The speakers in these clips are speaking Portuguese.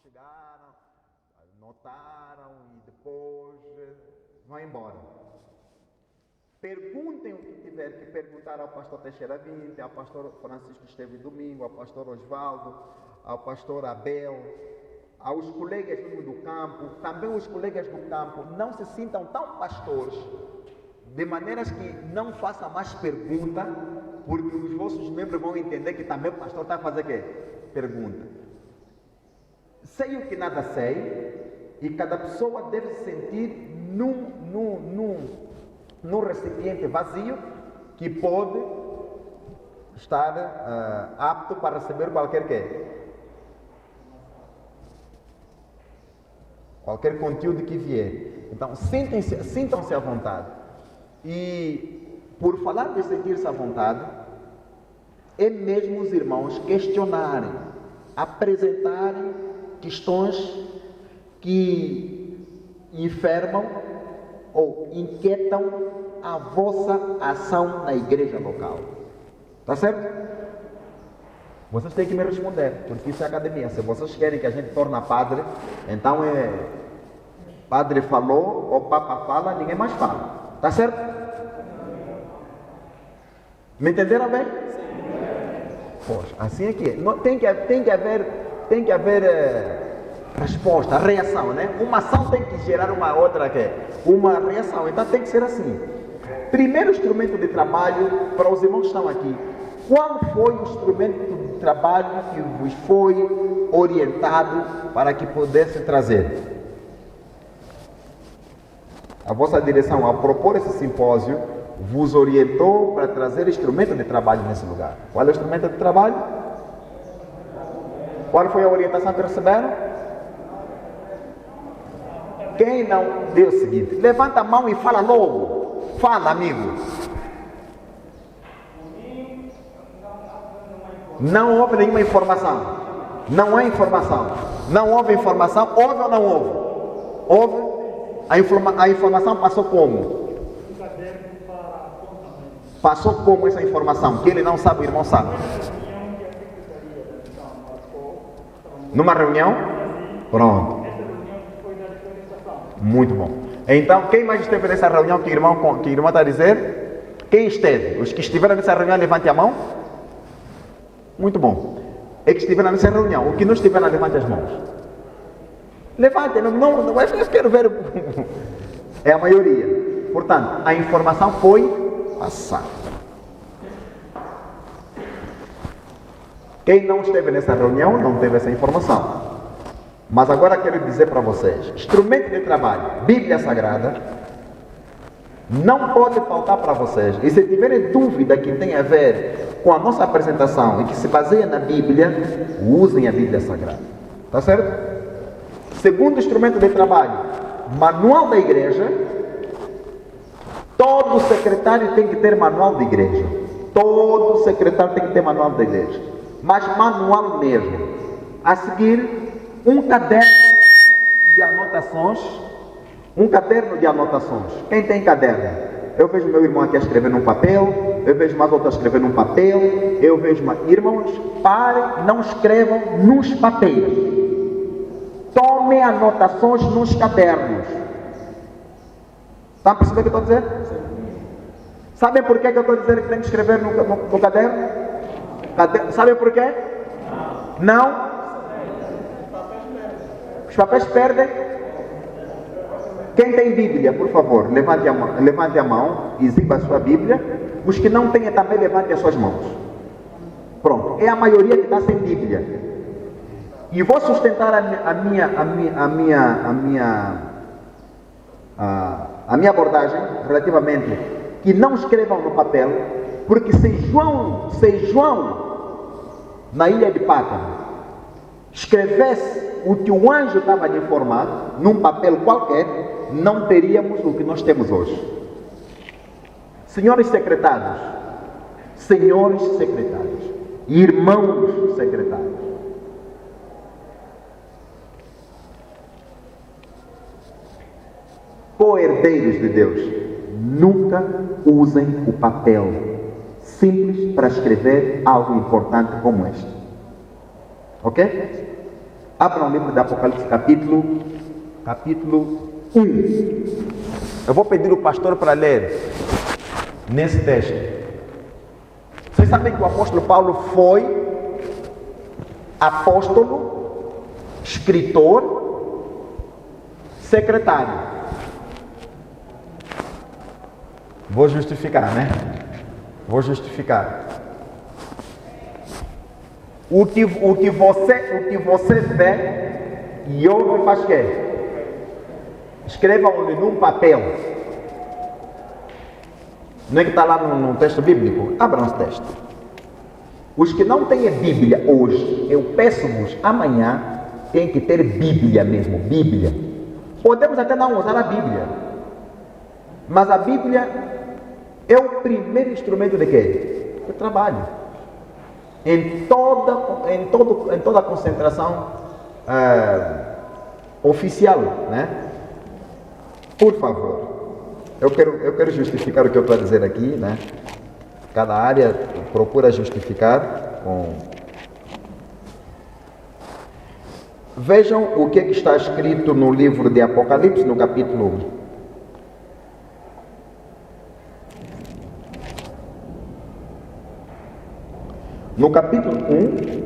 chegaram, notaram e depois vão embora. Perguntem o que tiver que perguntar ao pastor Teixeira Vinte, ao pastor Francisco Esteve Domingo, ao pastor Osvaldo, ao pastor Abel, aos colegas do campo. Também os colegas do campo não se sintam tão pastores, de maneiras que não façam mais pergunta, porque os vossos membros vão entender que também o pastor está a fazer o quê? Pergunta. Sei o que nada sei, e cada pessoa deve se sentir num recipiente vazio que pode estar apto para receber qualquer conteúdo que vier. Então sintam-se à vontade. E por falar de sentir-se à vontade, é mesmo os irmãos questionarem, apresentarem questões que enfermam ou inquietam a vossa ação na igreja local. Tá certo? Vocês têm que me responder, porque isso é academia. Se vocês querem que a gente torne padre, então padre falou, ou papa fala, ninguém mais fala. Tá certo? Me entenderam bem? Poxa, assim é que é. Tem que haver resposta, reação, né? Uma ação tem que gerar uma outra uma reação. Então tem que ser assim. Primeiro instrumento de trabalho para os irmãos que estão aqui. Qual foi o instrumento de trabalho que vos foi orientado para que pudesse trazer? A vossa direção, ao propor esse simpósio, vos orientou para trazer instrumento de trabalho nesse lugar. Qual é o instrumento de trabalho? Qual foi a orientação que receberam? Quem não deu o seguinte, levanta a mão e fala logo. Fala, amigo. Não houve nenhuma informação. Não há informação. Não houve informação. Houve ou não houve? Houve. A informação passou como? Passou como essa informação? Que ele não sabe, o irmão sabe. Numa reunião? Pronto. Muito bom. Então, quem mais esteve nessa reunião que o irmão está a dizer? Quem esteve? Os que estiveram nessa reunião, levante a mão. Muito bom. É que estiveram nessa reunião. O que não estiver, levante as mãos. Levante, não, eu quero ver. É a maioria. Portanto, a informação foi passada. Quem não esteve nessa reunião não teve essa informação. Mas agora quero dizer para vocês, instrumento de trabalho, Bíblia Sagrada, não pode faltar para vocês. E se tiverem dúvida que tem a ver com a nossa apresentação e que se baseia na Bíblia, usem a Bíblia Sagrada. Tá certo? Segundo instrumento de trabalho, manual da igreja. Todo secretário tem que ter manual de igreja. Todo secretário tem que ter manual da igreja. Mas manual mesmo. A seguir, um caderno de anotações. Um caderno de anotações. Quem tem caderno? Eu vejo meu irmão aqui a escrever num papel. Eu vejo mais outros a escrever num papel. Eu vejo irmãos, parem, não escrevam nos papéis. Tomem anotações nos cadernos. Está a perceber o que eu estou a dizer? Sabem por que eu estou a dizer que tem que escrever no caderno? Sabem por quê? Não? Os papéis perdem? Quem tem Bíblia, por favor, levante a mão, exiba a sua Bíblia. Os que não têm também levantem as suas mãos. Pronto, é a maioria que está sem Bíblia. E vou sustentar a minha abordagem relativamente que não escrevam no papel, porque se João na ilha de Pátamo escrevesse o que o anjo estava lhe informando num papel qualquer, não teríamos o que nós temos hoje. Senhores secretários, irmãos secretários, co-herdeiros de Deus, nunca usem o papel simples para escrever algo importante como este. Ok? Abra o livro de Apocalipse, capítulo 1. Eu vou pedir o pastor para ler nesse texto. Vocês sabem que o apóstolo Paulo foi apóstolo, escritor, secretário. Vou justificar, né? Vou justificar. O que você vê e ouve faz quê? Escrevam-lhe num papel. Não é que está lá no texto bíblico? Abram esse texto. Os que não têm a Bíblia hoje, eu peço-vos, amanhã tem que ter Bíblia mesmo, Bíblia. Podemos até não usar a Bíblia, mas a Bíblia é o primeiro instrumento de quê? De trabalho. Em toda a concentração oficial, né? Por favor, eu quero justificar o que eu estou a dizer aqui, né? Cada área procura justificar com... Vejam o que está escrito no livro de Apocalipse, no capítulo 1. No capítulo 1,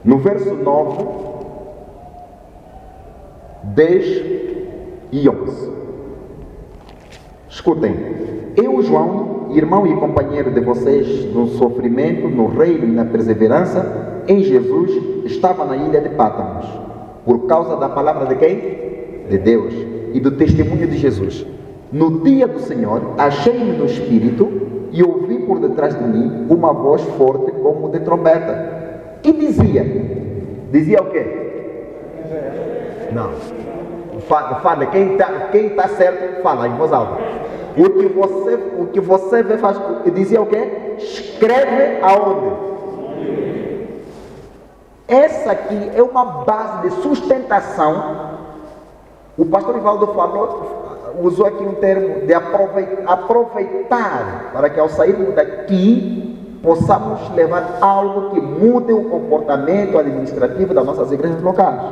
no verso 9, 10 e 11. Escutem. Eu, João, irmão e companheiro de vocês no sofrimento, no reino e na perseverança, em Jesus, estava na ilha de Pátmos, por causa da palavra de quem? De Deus, e do testemunho de Jesus. No dia do Senhor, achei-me no Espírito e ouvi por detrás de mim uma voz forte como de trombeta. E dizia o quê? Não. Fala, quem está certo, fala em voz alta. O que você vê faz. Dizia o quê? Escreve aonde? Essa aqui é uma base de sustentação. O pastor Ivaldo usou aqui um termo de aproveitar, para que ao sairmos daqui possamos levar algo que mude o comportamento administrativo das nossas igrejas locais.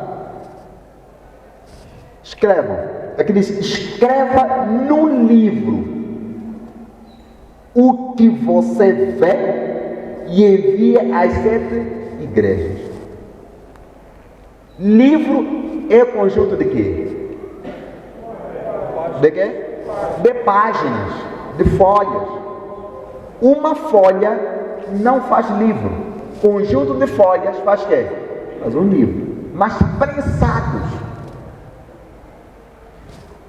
Escrevam. Aqui diz: escreva no livro o que você vê e envie às 7 igrejas. Livro é conjunto de quê? De quê? De páginas, de folhas. Uma folha não faz livro. Conjunto de folhas faz quê? Faz um livro. Mas prensados.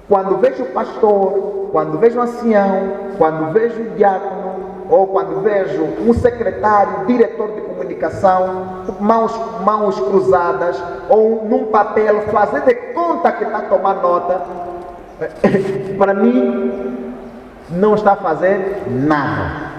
Quando vejo o pastor, quando vejo o ancião, quando vejo o diácono, ou quando vejo um secretário, diretor de comunicação, mãos cruzadas, ou num papel, fazer de conta que está a tomar nota, para mim, não está a fazer nada.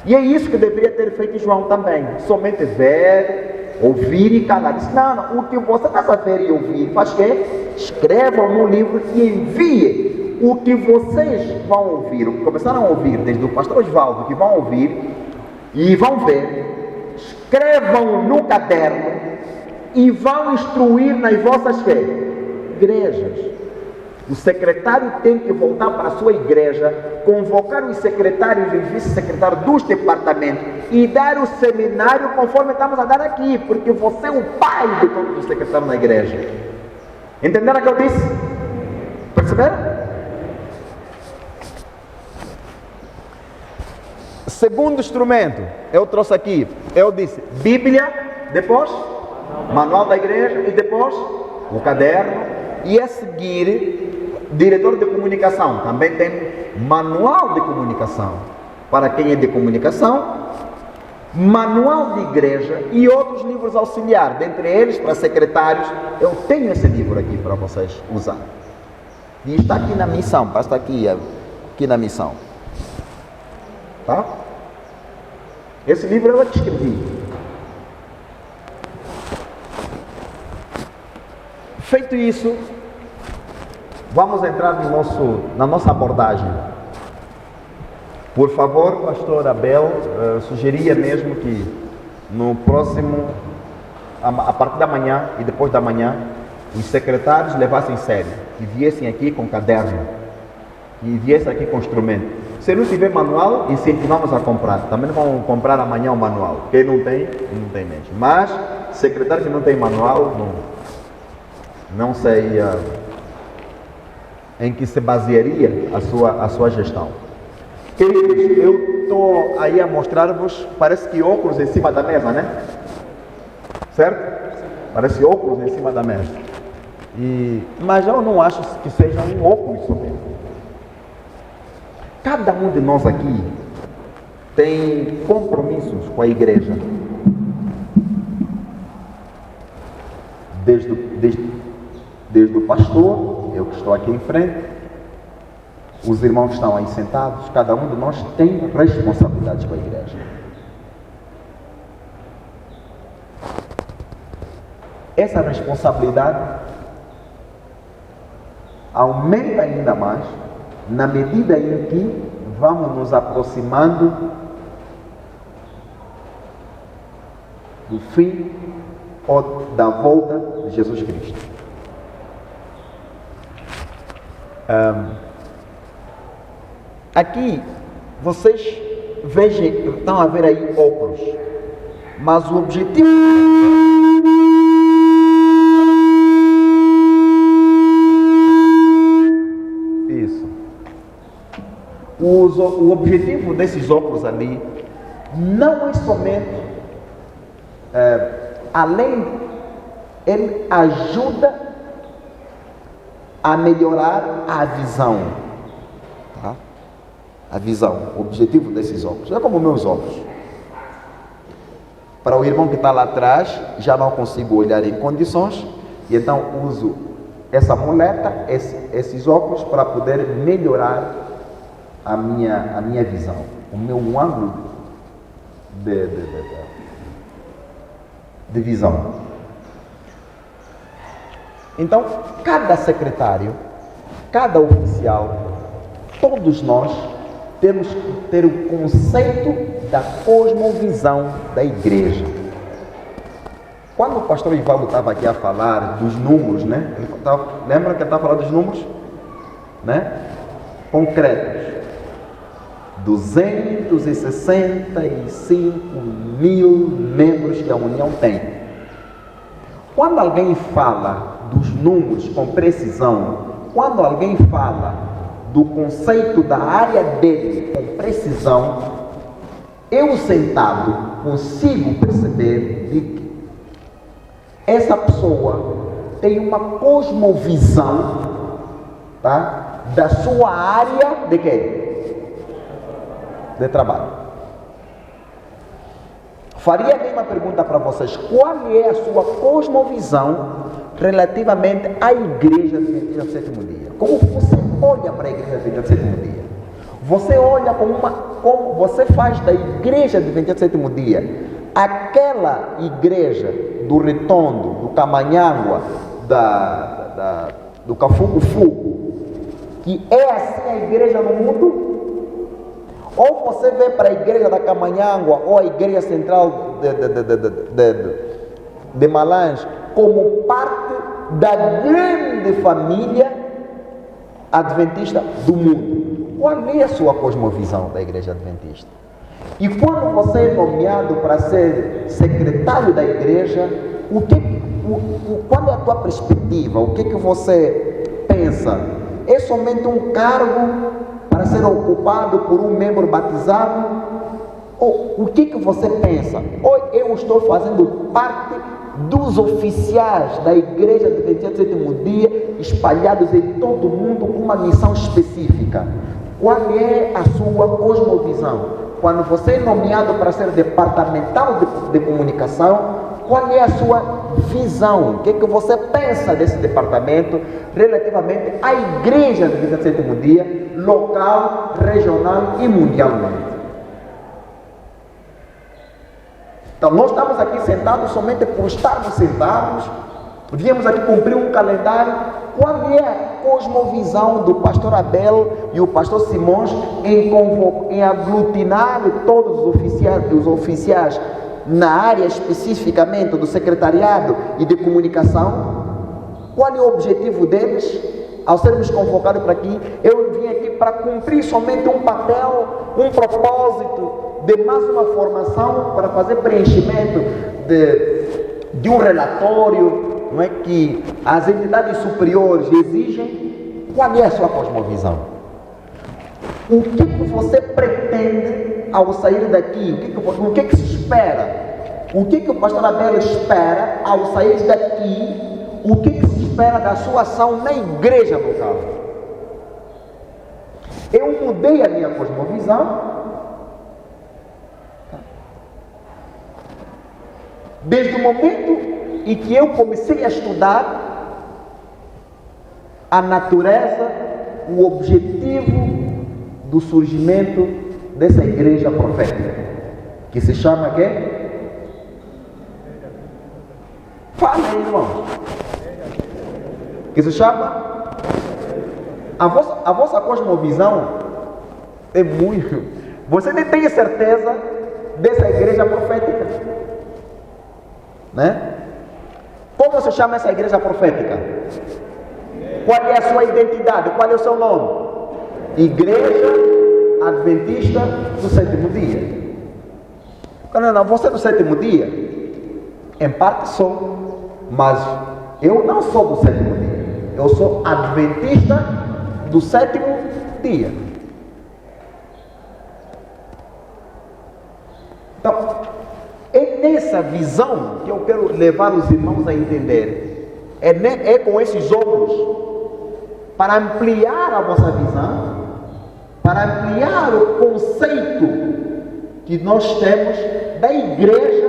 E é isso que deveria ter feito João também. Somente ver, ouvir e calar. Disse: não, o que você está a ver e ouvir, faz quê? Escrevam no livro e envie o que vocês vão ouvir. Começaram a ouvir desde o pastor Osvaldo, que vão ouvir e vão ver. Escrevam no caderno e vão instruir nas vossas igrejas. O secretário tem que voltar para a sua igreja, convocar os secretários e os vice-secretários dos departamentos e dar o seminário conforme estamos a dar aqui, porque você é o pai de todos os secretários na igreja. Entenderam o que eu disse? Perceberam? Segundo instrumento, eu trouxe aqui, eu disse Bíblia, depois manual da igreja e depois o caderno, e a seguir diretor de comunicação. Também tem manual de comunicação para quem é de comunicação, manual de igreja e outros livros auxiliares, dentre eles para secretários. Eu tenho esse livro aqui para vocês usar, e está aqui na missão, está aqui na missão, tá? Esse livro eu escrevi. Feito isso, vamos entrar na nossa abordagem. Por favor, pastor Abel, sugeria mesmo que no próximo a partir da manhã e depois da manhã, os secretários levassem sério e viessem aqui com caderno e viessem aqui com instrumento. Se não tiver manual, incentivamos a comprar. Também vão comprar amanhã o manual. Quem não tem, não tem mesmo. Mas secretário que não tem manual, não sei em que se basearia a sua gestão. Queridos, eu estou aí a mostrar-vos, parece que óculos em cima da mesa, né? Certo? Parece óculos em cima da mesa. Mas eu não acho que seja um óculos somente. Cada um de nós aqui tem compromissos com a igreja. Desde o pastor, eu que estou aqui em frente, os irmãos estão aí sentados, cada um de nós tem responsabilidades com a igreja. Essa responsabilidade aumenta ainda mais na medida em que vamos nos aproximando do fim ou da volta de Jesus Cristo. Aqui vocês vejam, estão a ver aí óculos, mas o objetivo o objetivo desses óculos ali não é somente ele ajuda a melhorar a visão, tá? A visão, o objetivo desses óculos é como meus óculos. Para o irmão que está lá atrás, já não consigo olhar em condições, e então uso essa muleta, esses óculos, para poder melhorar a minha visão, o meu ângulo de visão. Então, cada secretário, cada oficial, todos nós temos que ter o conceito da cosmovisão da igreja. Quando o pastor Ivaldo estava aqui a falar dos números, né? Lembra que ele estava falando dos números? Né? Concretos. 265 mil membros que a União tem. Quando alguém fala dos números com precisão, quando alguém fala do conceito da área dele com precisão, eu sentado consigo perceber de que essa pessoa tem uma cosmovisão, tá? Da sua área de quê? De trabalho. Faria a mesma pergunta para vocês: qual é a sua cosmovisão relativamente à igreja Adventista do Sétimo Dia? Como você olha para a igreja Adventista do Sétimo Dia? Você olha como você faz da igreja Adventista do Sétimo Dia aquela igreja do Retondo, do Camanhangua, do Cafugo-Fugo, que é assim a igreja no mundo? Ou você vê para a igreja da Camanhangua ou a igreja central de Malange como parte da grande família adventista do mundo? Qual é a sua cosmovisão da igreja adventista? E quando você é nomeado para ser secretário da igreja, qual é a tua perspectiva? O que você pensa? É somente um cargo para ser ocupado por um membro batizado? Ou o que você pensa? Ou eu estou fazendo parte dos oficiais da igreja Adventista do Sétimo Dia, espalhados em todo o mundo com uma missão específica? Qual é a sua cosmovisão? Quando você é nomeado para ser departamental de comunicação, qual é a sua visão? O que você pensa desse departamento relativamente à igreja Adventista do Sétimo Dia, local, regional e mundialmente? Então, nós estamos aqui sentados somente por estarmos sentados, viemos aqui cumprir um calendário. Qual é a cosmovisão do pastor Abel e o pastor Simões em aglutinar todos os oficiais na área especificamente do secretariado e de comunicação? Qual é o objetivo deles? Ao sermos convocados para aqui, eu vim aqui para cumprir somente um papel, um propósito de mais uma formação para fazer preenchimento de um relatório, não é, que as entidades superiores exigem. Qual é a sua cosmovisão? O que você pretende ao sair daqui? O que se espera? O que o pastor Abel espera ao sair daqui? O que se espera da sua ação na igreja local? Eu mudei a minha cosmovisão desde o momento em que eu comecei a estudar a natureza, o objetivo do surgimento dessa igreja profética, que se chama quê? Fala aí, irmãos. Que se chama? A vossa cosmovisão é muito. Você nem tem certeza dessa igreja profética, né? Como se chama essa igreja profética? Qual é a sua identidade? Qual é o seu nome? Igreja Adventista do Sétimo Dia. Não, você é do sétimo dia? Em parte sou, mas eu não sou do sétimo dia. Eu sou adventista do sétimo dia. Então, é nessa visão que eu quero levar os irmãos a entender. É com esses óculos, para ampliar a vossa visão, para ampliar o conceito que nós temos da igreja,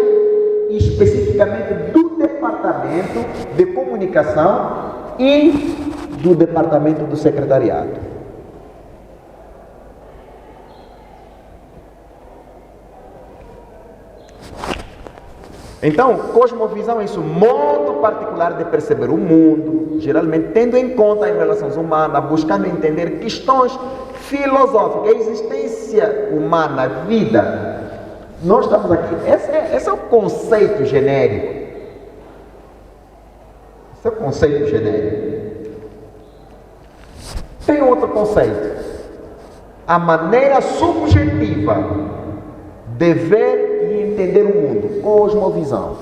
especificamente do departamento de comunicação e do departamento do secretariado. Então, cosmovisão é isso, modo particular de perceber o mundo, geralmente tendo em conta as relações humanas, buscando entender questões filosóficas, a existência humana, a vida. Nós estamos aqui, esse é o conceito genérico. Esse é o conceito genérico. Tem outro conceito. A maneira subjetiva de ver e entender o mundo. Cosmovisão.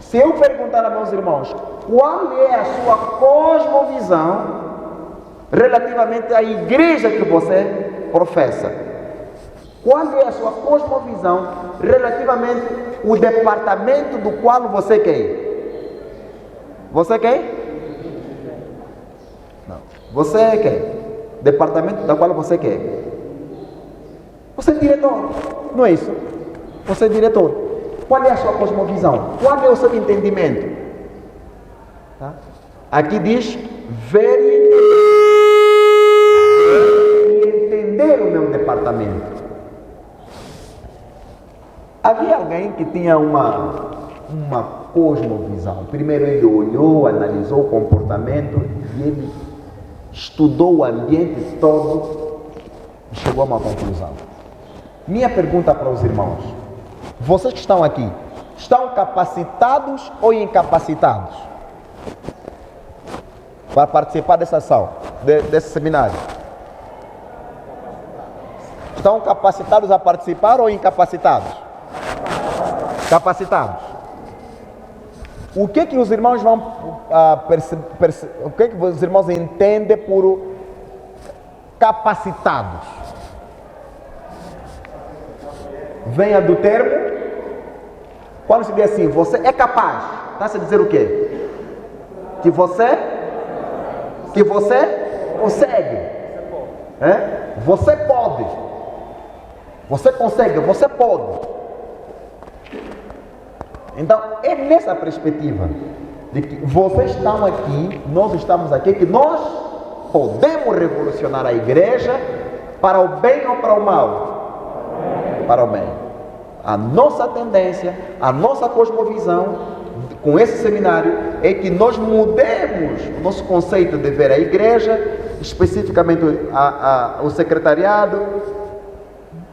Se eu perguntar a meus irmãos, qual é a sua cosmovisão relativamente à igreja que você professa? Qual é a sua cosmovisão relativamente ao departamento do qual você quer? Você quer? Não. Você quer? Departamento da qual você quer? Você é diretor, não é isso? Você é diretor. Qual é a sua cosmovisão? Qual é o seu entendimento? Tá? Aqui diz ver e entender o meu departamento. Havia alguém que tinha uma cosmovisão. Primeiro ele olhou, analisou o comportamento e ele estudou o ambiente todo e chegou a uma conclusão. Minha pergunta para os irmãos: vocês que estão aqui, estão capacitados ou incapacitados para participar dessa ação, desse seminário? Estão capacitados a participar ou incapacitados? Capacitados. O que os irmãos vão o que os irmãos entendem por capacitados? Venha do termo. Quando se diz assim, você é capaz, está a dizer o quê? Que você consegue. Você pode. Você consegue, você pode. Então, é nessa perspectiva de que vocês estão aqui, nós estamos aqui, que nós podemos revolucionar a igreja para o bem ou para o mal? Para o bem. A nossa tendência, a nossa cosmovisão com esse seminário é que nós mudemos o nosso conceito de ver a igreja, especificamente o secretariado,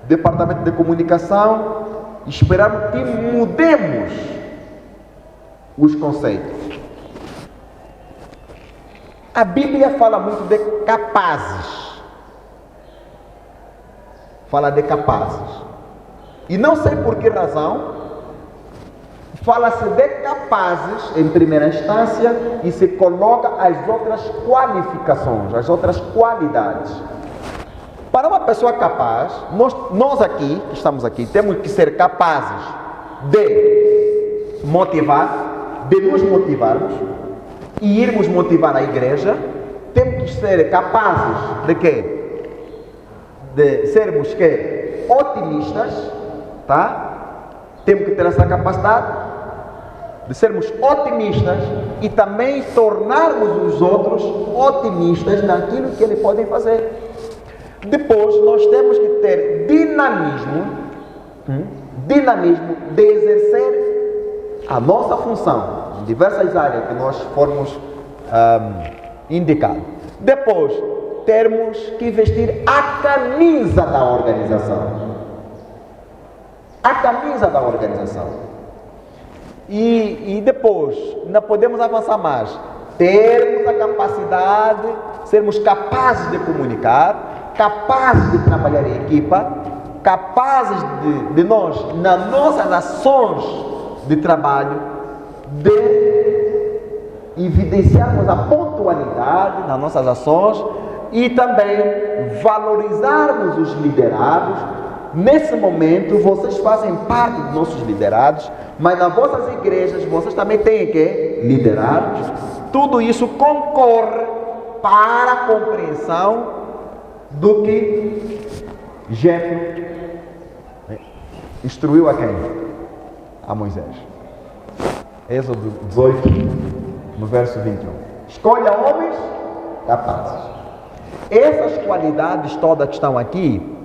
departamento de comunicação, esperamos que mudemos os conceitos. A Bíblia fala muito de capazes. Fala de capazes. E não sei por que razão, fala-se de capazes em primeira instância e se coloca as outras qualificações, as outras qualidades. Para uma pessoa capaz, nós aqui, que estamos aqui, temos que ser capazes de motivar, de nos motivarmos e irmos motivar a igreja. Temos que ser capazes de quê? De sermos quê? Otimistas, tá? Temos que ter essa capacidade de sermos otimistas e também tornarmos os outros otimistas naquilo que eles podem fazer. Depois, nós temos que ter dinamismo de exercer a nossa função em diversas áreas que nós formos indicados. Depois, termos que vestir a camisa da organização. A camisa da organização. E depois, não podemos avançar mais. Termos a capacidade, sermos capazes de comunicar, capazes de trabalhar em equipa, capazes de nós, nas nossas ações de trabalho, de evidenciarmos a pontualidade nas nossas ações e também valorizarmos os liderados. Nesse momento, vocês fazem parte dos nossos liderados, mas nas vossas igrejas, vocês também têm que liderados. Tudo isso concorre para a compreensão do que Jéfero instruiu a quem? A Moisés. Êxodo 18, no verso 21. Escolha homens capazes. Essas qualidades todas que estão aqui,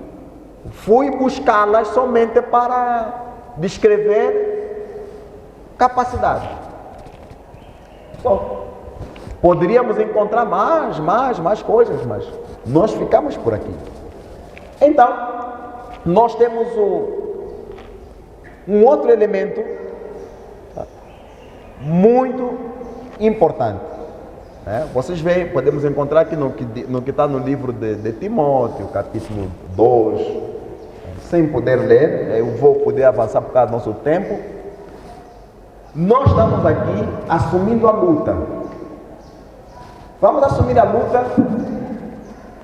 fui buscá-las somente para descrever capacidade. Só. Poderíamos encontrar mais coisas, mas nós ficamos por aqui. Então, nós temos um outro elemento muito importante. Vocês veem, podemos encontrar aqui no que está no livro de Timóteo, capítulo 2, sem poder ler, eu vou poder avançar por causa do nosso tempo. Nós estamos aqui assumindo a luta. Vamos assumir a luta,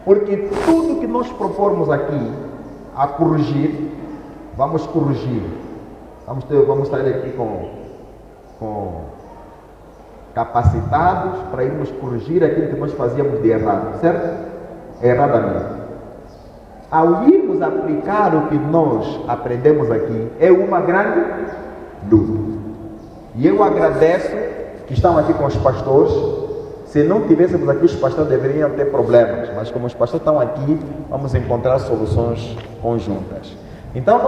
porque tudo que nós propormos aqui a corrigir, vamos corrigir. Vamos estar aqui com capacitados para irmos corrigir aquilo que nós fazíamos de errado, certo? Erradamente. Ao irmos aplicar o que nós aprendemos aqui, é uma grande luta. E eu agradeço que estão aqui com os pastores. Se não tivéssemos aqui, os pastores deveriam ter problemas, mas como os pastores estão aqui, vamos encontrar soluções conjuntas. Então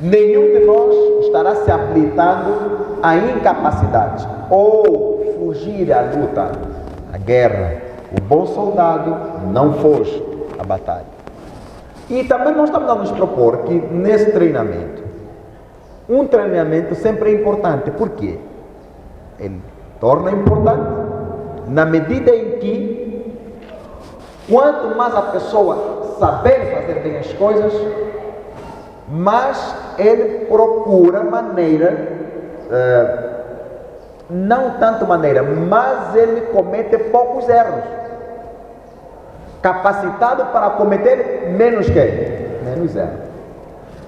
nenhum de nós estará se habilitando a incapacidade ou fugir à luta, à guerra. O bom soldado não foge à batalha. E também nós estamos a nos propor que nesse treinamento, um treinamento sempre é importante. Por quê? Ele torna importante na medida em que quanto mais a pessoa saber fazer bem as coisas, mas ele procura maneira, não tanto maneira, mas ele comete poucos erros, capacitado para cometer menos erros.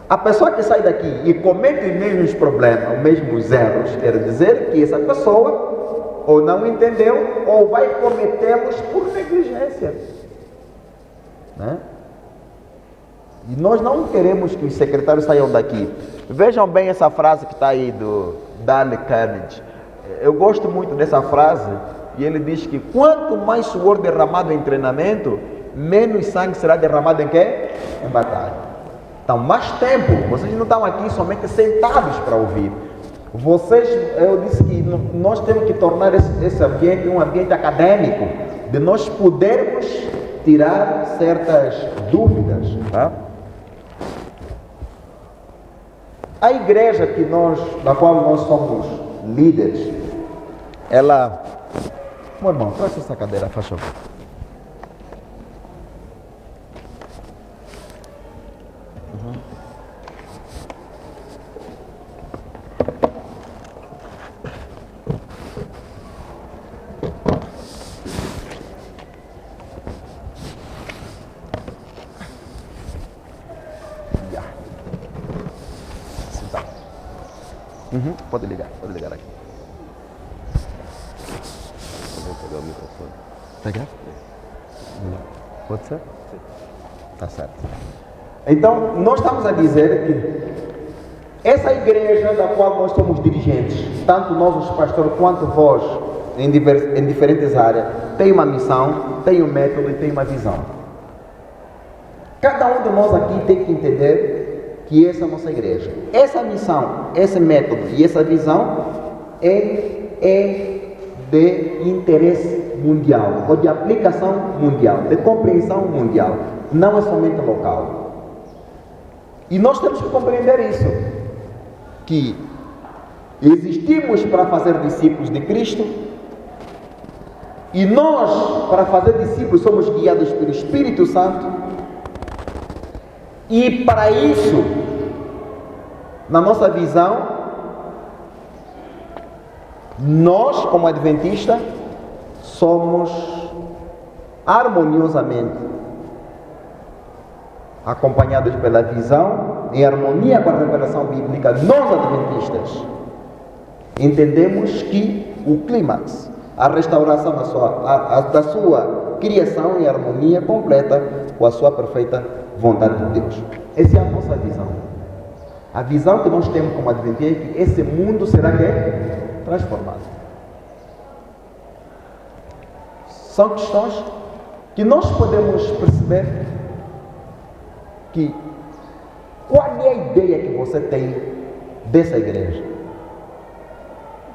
A pessoa que sai daqui e comete os mesmos problemas, os mesmos erros, quer dizer que essa pessoa ou não entendeu ou vai cometê-los por negligência, né? E nós não queremos que os secretários saiam daqui. Vejam bem essa frase que está aí do Dale Carnegie. Eu gosto muito dessa frase. E ele diz que quanto mais suor derramado em treinamento, menos sangue será derramado em quê? Em batalha. Então, mais tempo. Vocês não estão aqui somente sentados para ouvir. Eu disse que nós temos que tornar esse ambiente um ambiente acadêmico, de nós podermos tirar certas dúvidas, tá? A igreja da qual nós somos líderes, ela... Meu irmão, traz essa cadeira, faz favor. Pode ligar aqui. Vou pegar o microfone. Pegar? Pode ser? Sim. Tá certo. Então, nós estamos a dizer que essa igreja da qual nós somos dirigentes, tanto nós os pastores quanto vós, em diferentes áreas, tem uma missão, tem um método e tem uma visão. Cada um de nós aqui tem que entender que essa é a nossa igreja. Essa missão, esse método e essa visão é de interesse mundial, ou de aplicação mundial, de compreensão mundial, não é somente local. E nós temos que compreender isso, que existimos para fazer discípulos de Cristo, e nós, para fazer discípulos, somos guiados pelo Espírito Santo. E para isso, na nossa visão, nós, como adventistas, somos harmoniosamente acompanhados pela visão, em harmonia com a revelação bíblica. Nós, adventistas, entendemos que o clímax, a restauração da sua criação em harmonia completa com a sua perfeita vontade de Deus. Essa é a nossa visão. A visão que nós temos como adventistas é que esse mundo será transformado. São questões que nós podemos perceber que qual é a ideia que você tem dessa igreja.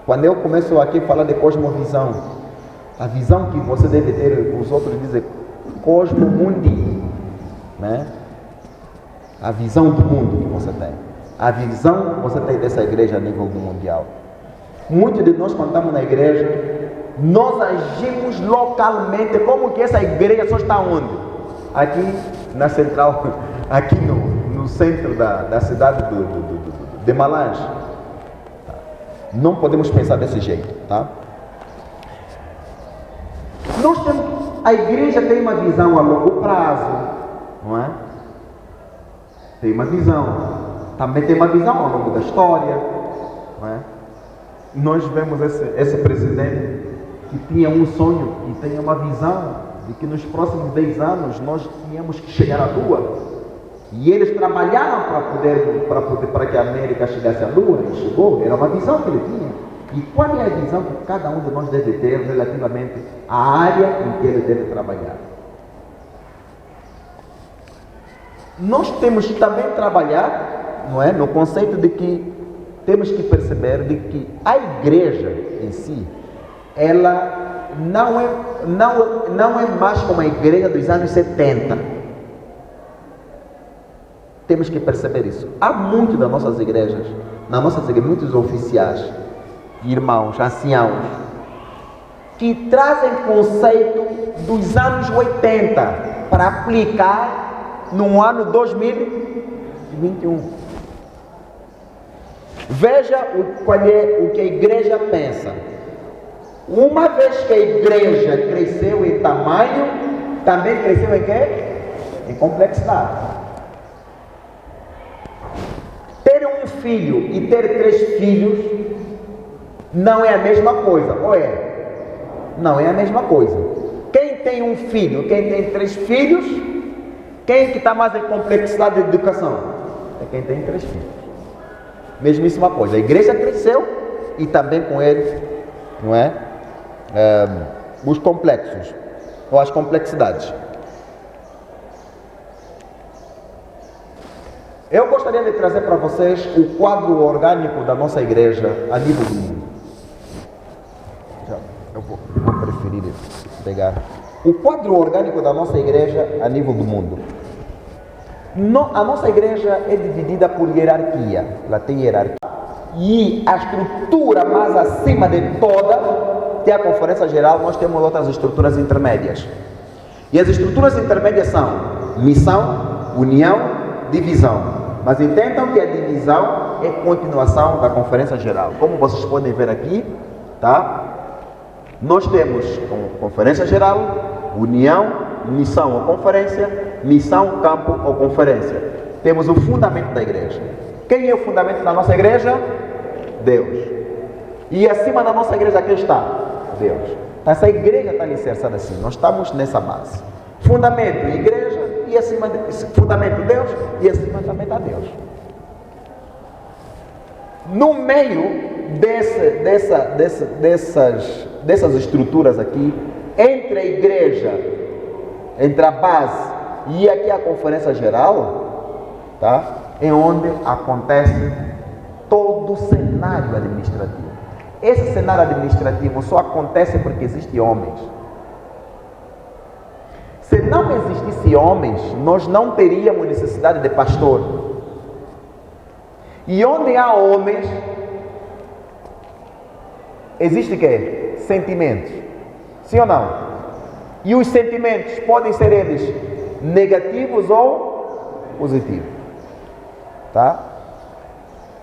Quando eu começo aqui a falar de cosmovisão, a visão que você deve ter, os outros dizem cosmomundi, né? A visão do mundo que você tem, a visão que você tem dessa igreja a nível mundial. Muitos de nós, quando estamos na igreja, nós agimos localmente, como que essa igreja só está onde? Aqui na central, aqui no centro da cidade de Malange. Não podemos pensar desse jeito, tá? A igreja tem uma visão a longo prazo, não é? Tem uma visão. Também tem uma visão ao longo da história, não é? Nós vemos esse presidente que tinha um sonho e tinha uma visão de que nos próximos 10 anos nós tínhamos que chegar à Lua. E eles trabalharam para que a América chegasse à Lua, e chegou. Era uma visão que ele tinha. E qual é a visão que cada um de nós deve ter relativamente à área em que ele deve trabalhar? Nós temos que também trabalhar, não é, no conceito de que temos que perceber de que a igreja em si, ela não é mais como a igreja dos anos 70. Temos que perceber isso. Há muitas das nossas igrejas, muitos oficiais, irmãos, anciãos, que trazem conceito dos anos 80 para aplicar no ano 2021. Veja qual é o que a igreja pensa. Uma vez que a igreja cresceu em tamanho, também cresceu em quê? Em complexidade. Ter um filho e ter 3 filhos não é a mesma coisa, ou é? Não é a mesma coisa. Quem tem um filho, quem tem 3 filhos, quem que está mais em complexidade de educação? É quem tem 3 filhos. Mesmíssima coisa. A igreja cresceu e também com ele, não é? Os complexos ou as complexidades. Eu gostaria de trazer para vocês o quadro orgânico da nossa igreja a nível do mundo. Eu vou preferir pegar o quadro orgânico da nossa igreja a nível do mundo. A nossa igreja é dividida por hierarquia. Ela tem hierarquia. E a estrutura mais acima de toda, que é a conferência geral, nós temos outras estruturas intermédias. E as estruturas intermédias são missão, união, divisão. Mas entendam que a divisão é continuação da conferência geral. Como vocês podem ver aqui, tá? Nós temos conferência geral, união, missão ou conferência, missão, campo ou conferência. Temos o fundamento da igreja. Quem é o fundamento da nossa igreja? Deus. E acima da nossa igreja quem está? Deus. Então essa igreja está alicerçada assim. Nós estamos nessa base. Fundamento, igreja, e acima fundamento Deus, e acima também está Deus. No meio dessas estruturas aqui, entre a igreja, entre a base e aqui a conferência geral, tá? É onde acontece todo o cenário administrativo. Esse cenário administrativo só acontece porque existem homens. Se não existisse homens, nós não teríamos necessidade de pastor. E onde há homens, existe o quê? Sentimentos. Sim ou não? E os sentimentos podem ser eles negativos ou positivos. Tá?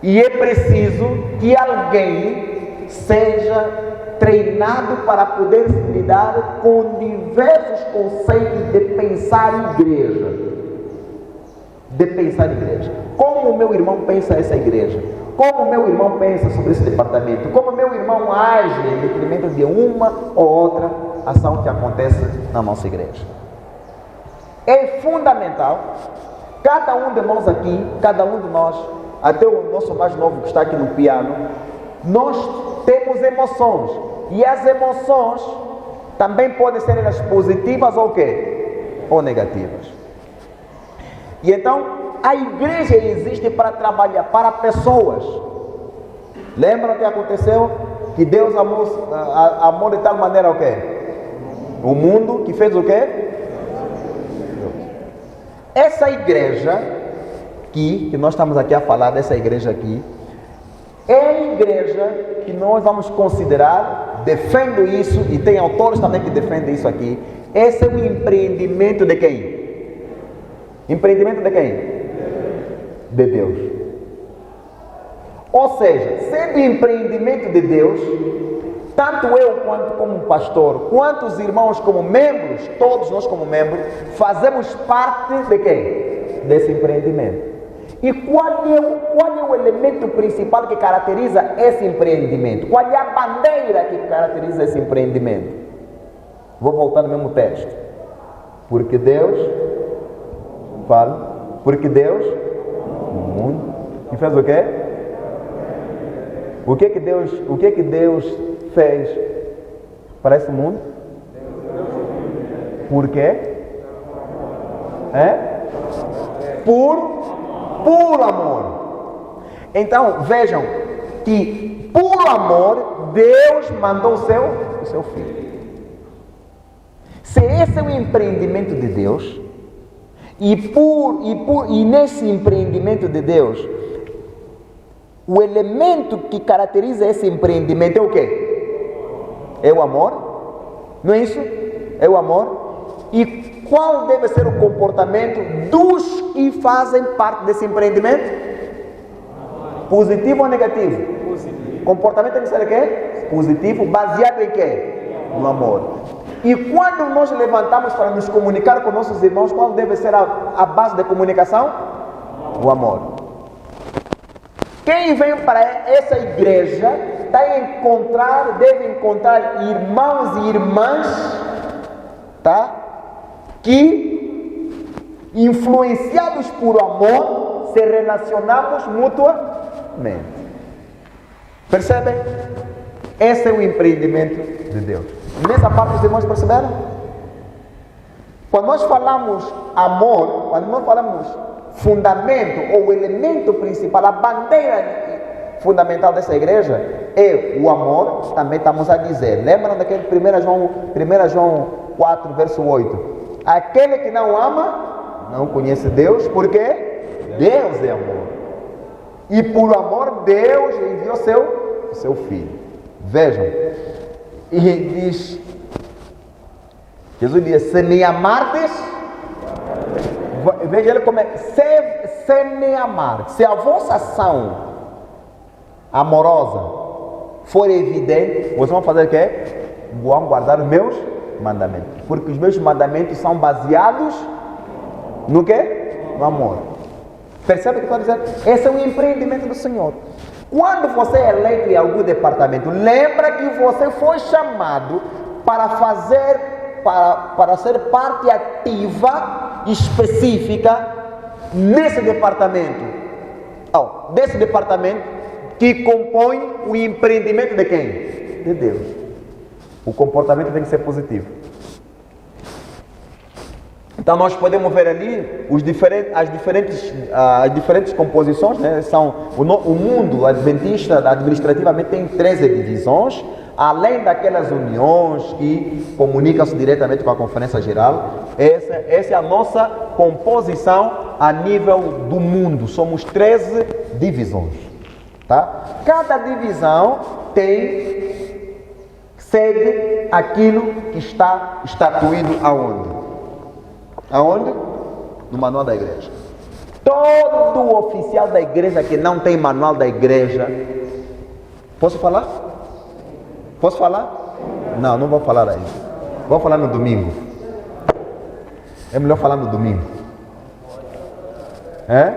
E é preciso que alguém seja treinado para poder lidar com diversos conceitos de pensar igreja. De pensar igreja. Como o meu irmão pensa essa igreja? Como o meu irmão pensa sobre esse departamento? Como o meu irmão age em detrimento de uma ou outra ação que acontece na nossa igreja? É fundamental, cada um de nós aqui, cada um de nós, até o nosso mais novo que está aqui no piano, nós temos emoções. E as emoções também podem ser elas positivas ou quê? Ou negativas. E então, a igreja existe para trabalhar para pessoas. Lembram o que aconteceu? Que Deus amou de tal maneira o quê? O mundo, que fez o quê? Essa igreja que nós estamos aqui a falar, dessa igreja aqui, é a igreja que nós vamos considerar, defendo isso, e tem autores também que defendem isso aqui. Esse é o empreendimento de quem? Empreendimento de quem? De Deus. Ou seja, sendo empreendimento de Deus, tanto eu quanto como pastor, quanto os irmãos como membros, todos nós como membros, fazemos parte de quem? Desse empreendimento. E qual é o elemento principal que caracteriza esse empreendimento? Qual é a bandeira que caracteriza esse empreendimento? Vou voltar no mesmo texto. Porque Deus, fala, porque Deus, o mundo, e fez o quê? O que que Deus fez para esse mundo? Por quê? Por amor. Então vejam que por amor Deus mandou o seu filho. Se esse é o empreendimento de Deus, e nesse empreendimento de Deus, o elemento que caracteriza esse empreendimento é o quê? É o amor? Não é isso? É o amor? E qual deve ser o comportamento dos que fazem parte desse empreendimento? Positivo ou negativo? Positivo. Comportamento deve ser o quê? Positivo, baseado em quê? No amor. E quando nós levantamos para nos comunicar com nossos irmãos, qual deve ser a base da comunicação? O amor. Quem vem para essa igreja deve encontrar irmãos e irmãs, tá? Que, influenciados por amor, se relacionamos mutuamente. Percebem? Esse é o empreendimento de Deus. Nessa parte os irmãos perceberam? Quando nós falamos amor, quando nós falamos fundamento ou elemento principal, a bandeira fundamental dessa igreja é o amor, também estamos a dizer. Lembram daquele 1 João 4, verso 8? Aquele que não ama, não conhece Deus, porque Deus é amor. E por amor, Deus enviou seu Filho. Vejam, e diz, Jesus diz, se me amardes, veja ele como é, se me amar, se a vossa ação amorosa for evidente, vocês vão fazer o quê? Vão guardar os meus mandamentos, porque os meus mandamentos são baseados no quê? No amor. Percebe o que eu estou dizendo? Esse é um empreendimento do Senhor. Quando você é eleito em algum departamento, lembra que você foi chamado para fazer, para ser parte ativa, específica, nesse departamento. Desse departamento que compõe o empreendimento de quem? De Deus. O comportamento tem que ser positivo. Então nós podemos ver ali as diferentes composições, né? São o mundo adventista administrativamente tem 13 divisões, além daquelas uniões que comunicam-se diretamente com a Conferência Geral. Essa é a nossa composição a nível do mundo. Somos 13 divisões, tá? Cada divisão segue aquilo que está estatuído aonde? Aonde? No manual da igreja. Todo oficial da igreja que não tem manual da igreja, posso falar? Posso falar? Não, não vou falar aí. Vou falar no domingo. É melhor falar no domingo. É?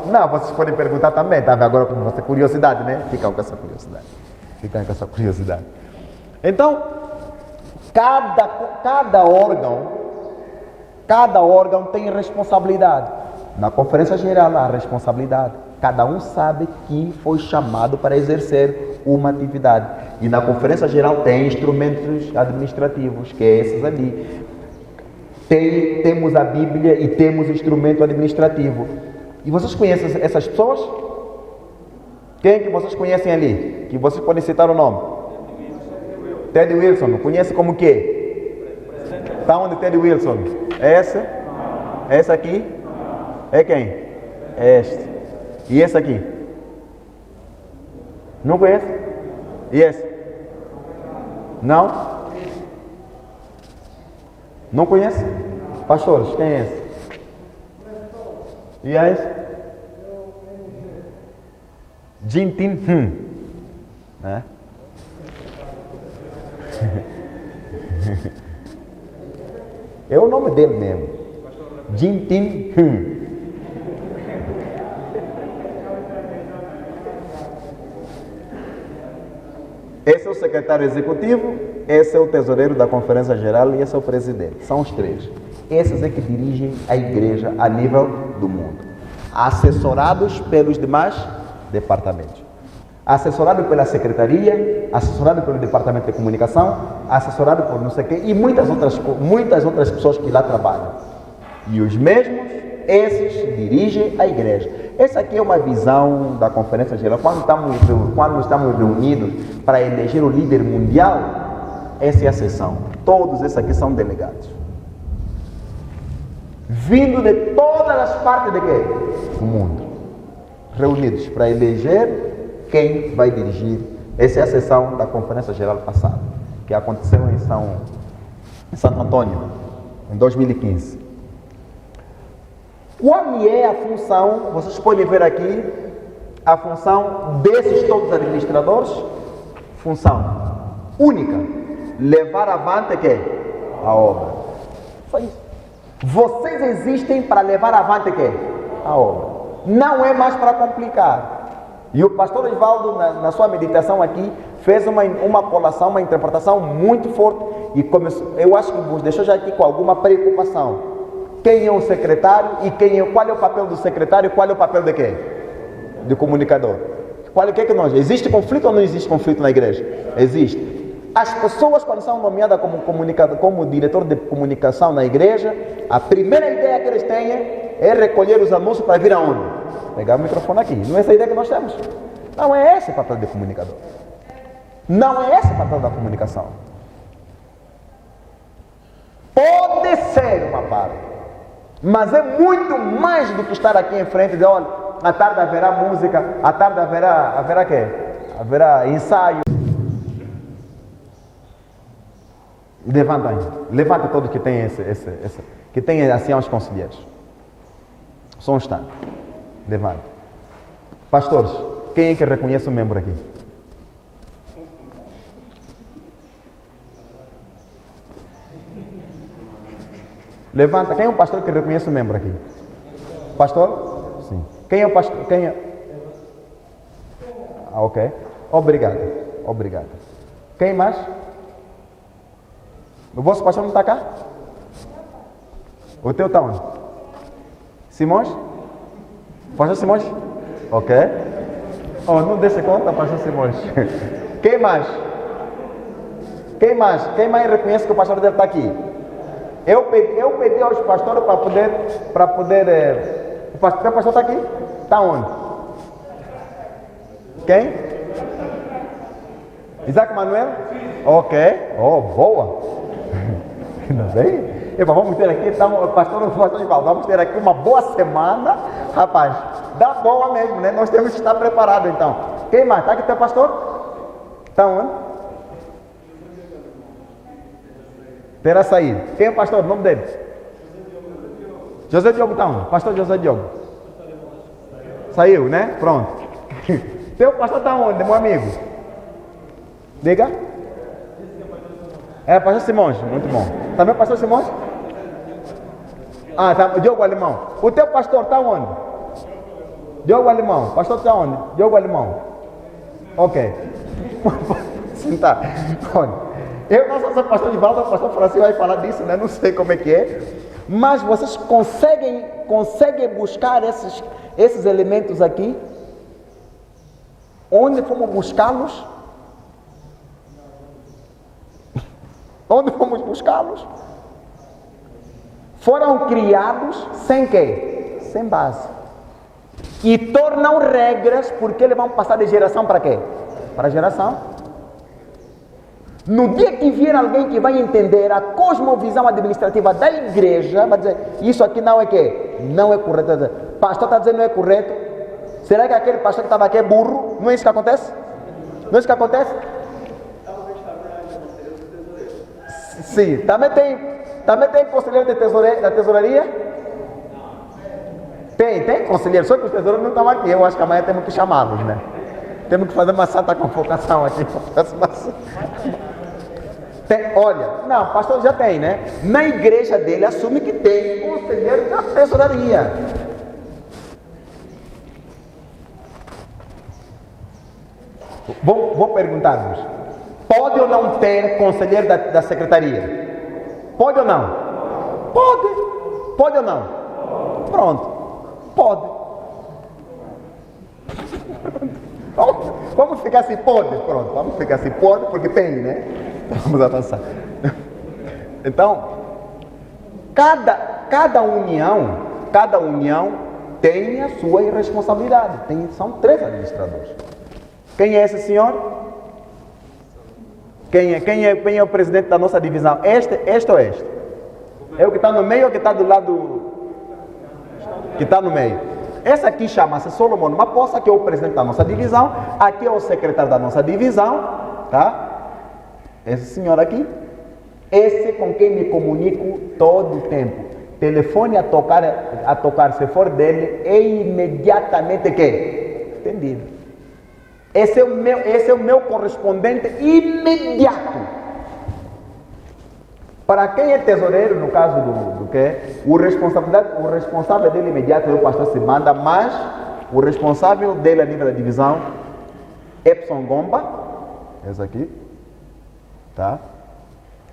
Não, vocês podem perguntar também, tá? Agora com essa curiosidade, né? Ficam com essa curiosidade. Então, cada órgão tem responsabilidade. Na Conferência Geral há responsabilidade. Cada um sabe que foi chamado para exercer uma atividade. E na Conferência Geral tem instrumentos administrativos, que é esses ali. Temos a Bíblia e temos instrumento administrativo. E vocês conhecem essas pessoas? Quem que vocês conhecem ali? Que vocês podem citar o nome? Ted Wilson. Conhece como o quê? Está onde Ted Wilson? Essa? Essa aqui? É quem? Este. E esse aqui? Não conhece? E esse? Não? Não conhece? Pastores, quem é esse? E esse? Jin Tin né? É o nome dele mesmo. Jin Tin Esse é o secretário executivo, esse é o tesoureiro da Conferência Geral e esse é o presidente. São os três. Esses é que dirigem a igreja a nível do mundo, assessorados pelos demais departamentos. Assessorado pela secretaria, assessorado pelo departamento de comunicação, assessorado por não sei quem e muitas outras pessoas que lá trabalham. E os mesmos, esses dirigem a igreja. Essa aqui é uma visão da Conferência Geral. Quando estamos reunidos para eleger o líder mundial, essa é a sessão. Todos esses aqui são delegados. Vindo de todas as partes de quê? Do mundo. Reunidos para eleger quem vai dirigir. Essa é a sessão da Conferência Geral passada, que aconteceu em Santo Antônio, em 2015. Qual é a função, vocês podem ver aqui, a função desses todos os administradores? Função única, levar avante que a obra. Só isso. Vocês existem para levar avante que a obra. Não é mais para complicar. E o pastor Osvaldo, na sua meditação aqui, fez uma colação, uma interpretação muito forte. E eu acho que vos deixou já aqui com alguma preocupação. Quem é o secretário e qual é o papel do secretário e qual é o papel de quem? Do comunicador. Existe conflito ou não existe conflito na igreja? Existe. As pessoas, quando são nomeadas como diretor de comunicação na igreja, a primeira ideia que eles têm é recolher os anúncios para vir aonde? Pegar o microfone aqui. Não é essa a ideia que nós temos. Não é esse o papel do comunicador. Não é esse o papel da comunicação. Pode ser uma parte. Mas é muito mais do que estar aqui em frente e dizer, olha, à tarde haverá música, à tarde haverá quê? Haverá ensaio. Levanta todos que têm que têm assim aos conselheiros. Só um instante. Levanta. Pastores, quem é que reconhece o membro aqui? Levanta. Quem é o pastor que reconhece o membro aqui? Pastor? Sim. Quem é o pastor? Quem é? Ah, ok. Obrigado. Quem mais? O vosso pastor não está cá? O teu está onde? Simões? Pastor Simões? Ok. Oh, não deixa conta, pastor Simões. Quem mais? Quem mais reconhece que o pastor dele está aqui? Eu pedi aos pastores para poder. O pastor está aqui? Está onde? Quem? Isaac Manuel? Ok. Oh, boa. Ainda bem? Vamos ter aqui, então, pastor Ivaldo, vamos ter aqui uma boa semana. Rapaz, dá boa mesmo, né? Nós temos que estar preparados então. Quem mais? Está aqui teu pastor? Está onde? Terá saído. Quem é o pastor? O nome dele? José Diogo está onde? Pastor José Diogo. Saiu, né? Pronto. Teu pastor está onde, meu amigo? Diga. É, pastor Simões, muito bom. Também o pastor Simões? Ah, tá, Diogo Alemão. O teu pastor está onde? Diogo Alemão. Pastor está onde? Diogo Alemão. Ok. Sentar. Olha. Eu não sou pastor de Valdo, o pastor Francisco vai falar disso, né? Não sei como é que é. Mas vocês conseguem buscar esses elementos aqui? Onde fomos buscá-los? Onde fomos buscá-los? Foram criados sem quê? Sem base. E tornam regras porque eles vão passar de geração para quê? Para geração. No dia que vier alguém que vai entender a cosmovisão administrativa da igreja, vai dizer, isso aqui não é quê? Não é correto. Pastor está dizendo não é correto. Será que aquele pastor que estava aqui é burro? Não é isso que acontece? Não é isso que acontece? Sim, também tem conselheiro da tesouraria? Tem conselheiro, só que os tesoureiros não estão aqui. Eu acho que amanhã temos que chamá-los, né? Temos que fazer uma santa convocação aqui. Olha, não, pastor já tem, né? Na igreja dele assume que tem conselheiro da tesouraria. Vou perguntar-vos: pode ou não ter conselheiro da secretaria? Pode ou não? Pode ou não? Pronto, pode. Vamos ficar assim, pode, pronto, vamos ficar assim, pode, porque tem, né? Vamos avançar. Então, cada união tem a sua responsabilidade. São 3 administradores. Quem é esse senhor? Quem é o presidente da nossa divisão? Este ou este? É o que está no meio ou o que está do lado? Que está no meio. Esse aqui chama-se Solomon Mapossa, que é o presidente da nossa divisão. Aqui é o secretário da nossa divisão, tá? Esse senhor aqui. Esse com quem me comunico todo o tempo. Telefone a tocar, se for dele, é imediatamente que? Entendido. Esse é o meu correspondente imediato. Para quem é tesoureiro, no caso do que? O responsável dele imediato é o pastor Simanda, mas o responsável dele a nível da divisão, Epson Gomba, esse aqui, tá?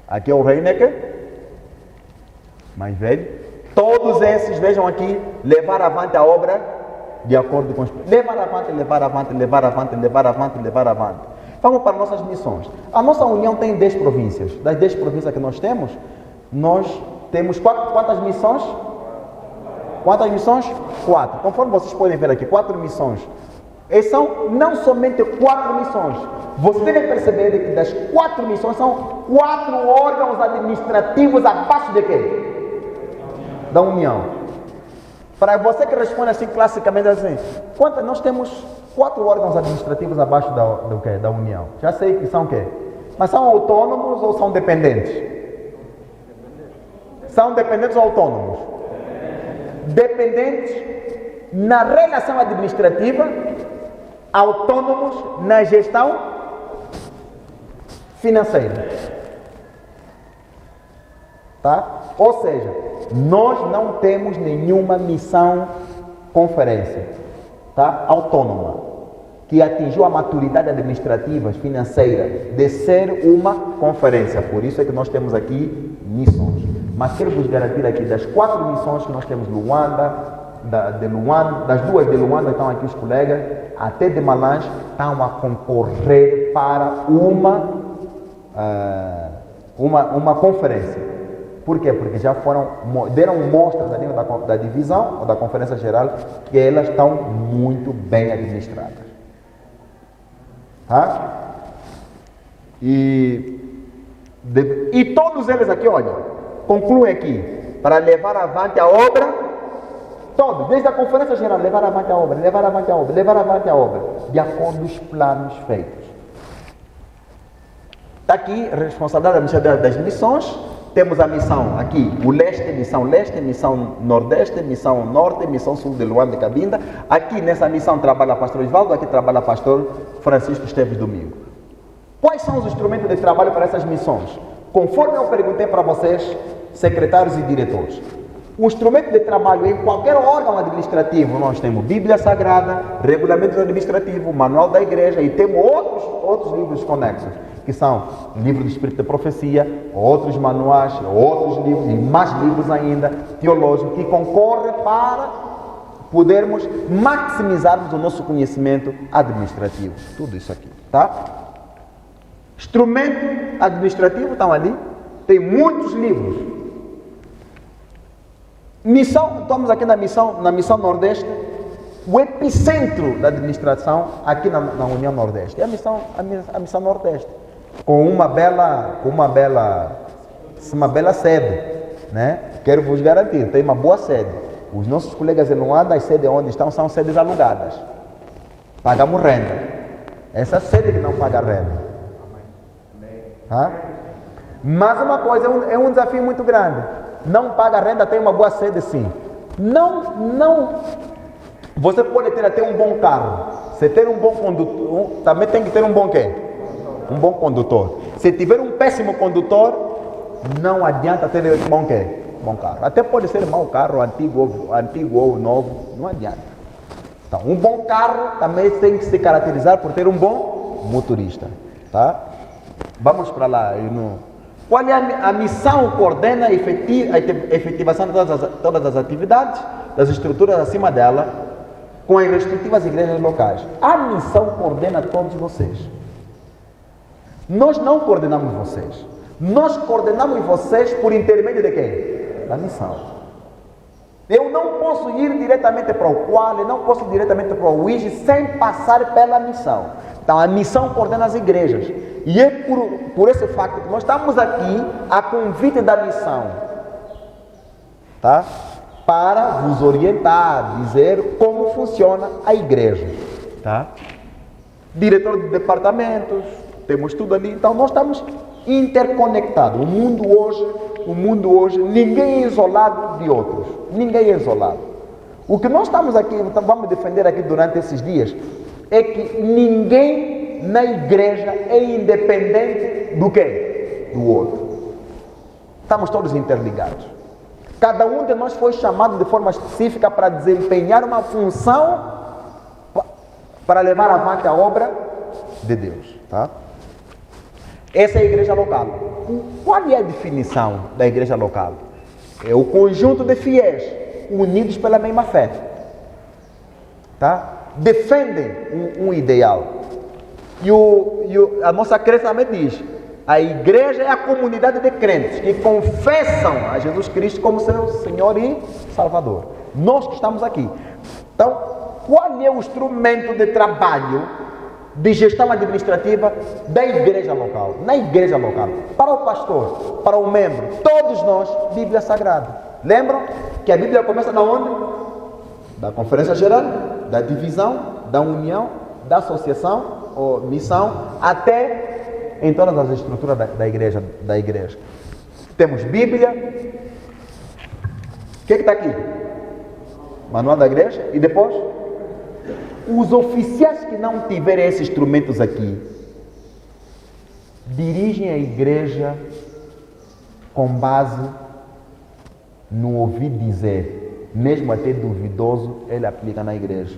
Aqui é o Reinecker, mais velho. Todos esses, vejam aqui, levar avante a obra de acordo com os... Levar avante. Vamos para nossas missões. A nossa união tem 10 províncias. Das 10 províncias que nós temos quantas missões? Quantas missões? 4. Conforme vocês podem ver aqui, 4 missões. E são não somente 4 missões. Vocês devem perceber que das 4 missões são 4 órgãos administrativos abaixo de quê? Da união. Para você que responde assim classicamente assim, nós temos 4 órgãos administrativos abaixo da União. Já sei que são o quê? Mas são autônomos ou são dependentes? São dependentes ou autônomos? Dependentes na relação administrativa, autônomos na gestão financeira. Tá? Ou seja, nós não temos nenhuma missão conferência, tá? Autônoma, que atingiu a maturidade administrativa, financeira, de ser uma conferência. Por isso é que nós temos aqui missões. Mas quero vos garantir aqui, das 4 missões que nós temos Luanda, das 2 de Luanda, estão aqui os colegas, até de Malange, estão a concorrer para uma conferência. Por quê? Porque já deram mostras ali da divisão, ou da conferência geral, que elas estão muito bem administradas. Tá? E todos eles aqui, olha, concluem aqui, para levar avante a obra, todos, desde a conferência geral, levar avante a obra, de acordo com os planos feitos. Está aqui a responsabilidade das missões. Temos a missão aqui, o leste, missão nordeste, missão norte, missão sul de Luanda e Cabinda. Aqui nessa missão trabalha o pastor Osvaldo, aqui trabalha o pastor Francisco Esteves Domingo. Quais são os instrumentos de trabalho para essas missões? Conforme eu perguntei para vocês, secretários e diretores, o instrumento de trabalho em qualquer órgão administrativo, nós temos Bíblia Sagrada, Regulamento Administrativo, Manual da Igreja e temos outros livros conexos, que são livro do Espírito de Profecia, outros manuais, outros livros e mais livros ainda, teológicos, que concorrem para podermos maximizarmos o nosso conhecimento administrativo. Tudo isso aqui, tá? Instrumento administrativo, estão ali, tem muitos livros. Missão, estamos aqui na missão Nordeste, o epicentro da administração aqui na União Nordeste, é a missão Nordeste. Com uma bela sede, né? Quero vos garantir, tem uma boa sede. Os nossos colegas em Luanda, as sedes onde estão são sedes alugadas. Pagamos renda. Essa sede que não paga renda. Tá? Mas uma coisa, é um desafio muito grande. Não paga renda, tem uma boa sede sim. Não. Você pode ter até um bom carro. Se ter um bom condutor, também tem que ter um bom quê? Um bom condutor. Se tiver um péssimo condutor, não adianta ter um bom quê? Bom carro. Até pode ser mau carro, antigo ou novo, não adianta. Então, um bom carro também tem que se caracterizar por ter um bom motorista. Tá? Vamos para lá. Qual é a missão que coordena a efetivação de todas as atividades, das estruturas acima dela, com as respectivas igrejas locais? A missão coordena todos vocês. Nós não coordenamos vocês. Nós coordenamos vocês por intermédio de quem? Da missão. Eu não posso ir diretamente para o Qual, não posso ir diretamente para o Uigi sem passar pela missão. Então a missão coordena as igrejas. E é por esse facto que nós estamos aqui a convite da missão. Tá? Para vos orientar, dizer como funciona a igreja. Tá? Diretor de departamentos, temos tudo ali. Então nós estamos interconectados. O mundo hoje, ninguém é isolado de outros. Ninguém é isolado. O que nós estamos aqui, vamos defender aqui durante esses dias, é que ninguém na igreja é independente do quê? Do outro. Estamos todos interligados. Cada um de nós foi chamado de forma específica para desempenhar uma função para levar avante a obra de Deus. Tá? Essa é a igreja local. Qual é a definição da igreja local? É o conjunto de fiéis unidos pela mesma fé. Tá? Defendem um ideal. E a nossa crença também diz: a igreja é a comunidade de crentes que confessam a Jesus Cristo como seu Senhor e Salvador. Nós que estamos aqui. Então, qual é o instrumento de trabalho de gestão administrativa da igreja local? Na igreja local, para o pastor, para o membro, todos nós, Bíblia Sagrada. Lembram que a Bíblia começa de onde? Da conferência geral, da divisão, da união, da associação ou missão, até em todas as estruturas da igreja. Temos Bíblia. O que está aqui? Manual da igreja. E depois, os oficiais que não tiverem esses instrumentos aqui, dirigem a igreja com base no ouvir dizer, mesmo até duvidoso, ele aplica na igreja.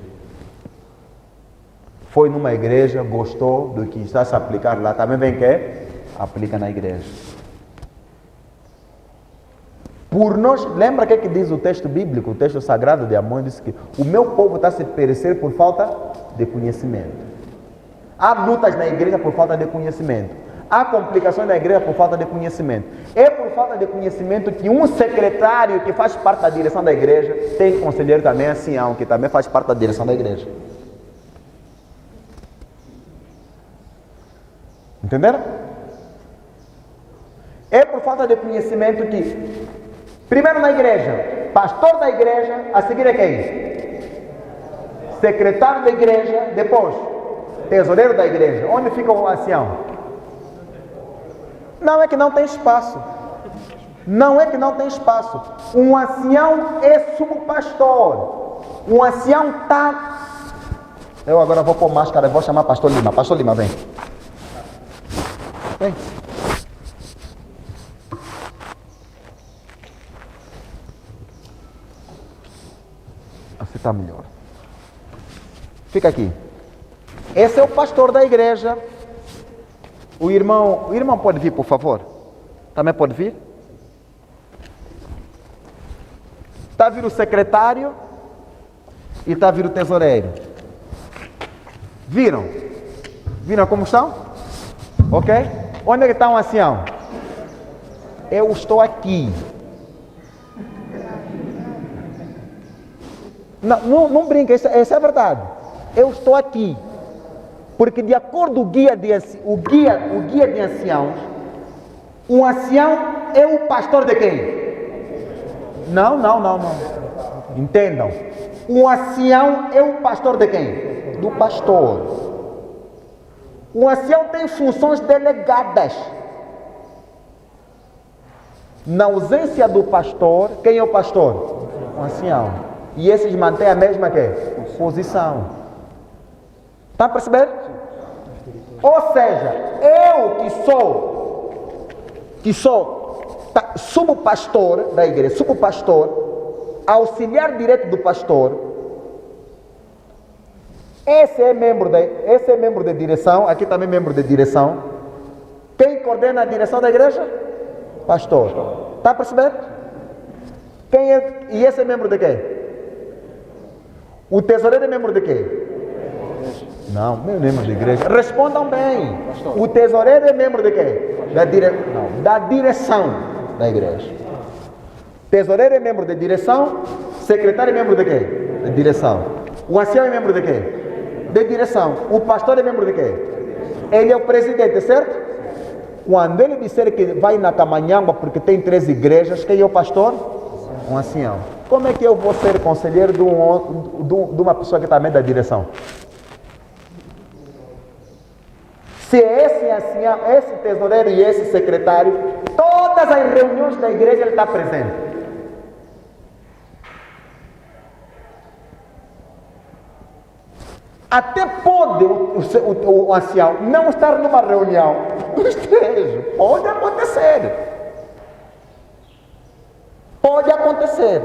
Foi numa igreja, gostou do que está se aplicar lá, também vem que aplica na igreja. Por nós, lembra o que diz o texto bíblico, o texto sagrado de Amós, diz que o meu povo está a se perecer por falta de conhecimento. Há lutas na igreja por falta de conhecimento. Há complicações na igreja por falta de conhecimento. É por falta de conhecimento que um secretário que faz parte da direção da igreja tem conselheiro também ancião, que também faz parte da direção da igreja. Entenderam? É por falta de conhecimento que, primeiro na igreja, pastor da igreja, a seguir é quem? Secretário da igreja, depois, tesoureiro da igreja. Onde fica o ancião? Não é que não tem espaço. Não é que não tem espaço. Um ancião é subpastor. Um ancião está... Eu agora vou pôr máscara, vou chamar pastor Lima. Pastor Lima, vem. Vem. Assim está melhor. Fica aqui. Esse é o pastor da igreja. O irmão pode vir, por favor? Também pode vir? Está a vir o secretário e está a vir o tesoureiro. Viram? Viram como estão? Ok? Onde é que está um ancião? Eu estou aqui. Não brinca, isso é a verdade. Eu estou aqui. Porque de acordo com o guia de anciãos, um ancião é o pastor de quem? Não. Entendam. Um ancião é o pastor de quem? Do pastor. Um ancião tem funções delegadas. Na ausência do pastor, quem é o pastor? Um ancião. E esses mantêm a mesma posição. Está a perceber? Ou seja, eu que sou subpastor da igreja, subpastor, auxiliar direto do pastor, esse é membro de direção, aqui também membro de direção. Quem coordena a direção da igreja? Pastor. Está a perceber? E esse é membro de quê? O tesoureiro é membro de quê? Não, membro de igreja. Respondam bem. O tesoureiro é membro de quê? Da direção da igreja. Tesoureiro é membro de direção. Secretário é membro de quê? De direção. O ancião é membro de quê? De direção. O pastor é membro de quê? Ele é o presidente, certo? Quando ele disser que vai na Camanhamba porque tem 3 igrejas, quem é o pastor? Um ancião. Como é que eu vou ser conselheiro de uma pessoa que também é da direção? Se esse ancião, esse tesoureiro e esse secretário, todas as reuniões da igreja ele está presente. Até pode o ancião não estar numa reunião dos 3. Pode acontecer. Pode acontecer.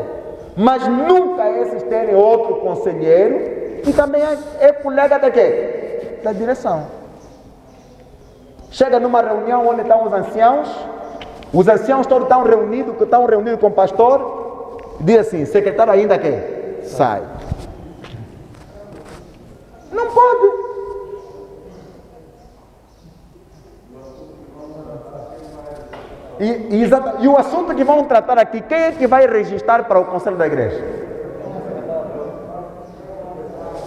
Mas nunca esses terem outro conselheiro que também é colega da quê? Da direção. Chega numa reunião onde estão os anciãos todos estão reunidos com o pastor, diz assim, secretário ainda quer? Sai. Não pode. E o assunto que vão tratar aqui, quem é que vai registrar para o conselho da igreja?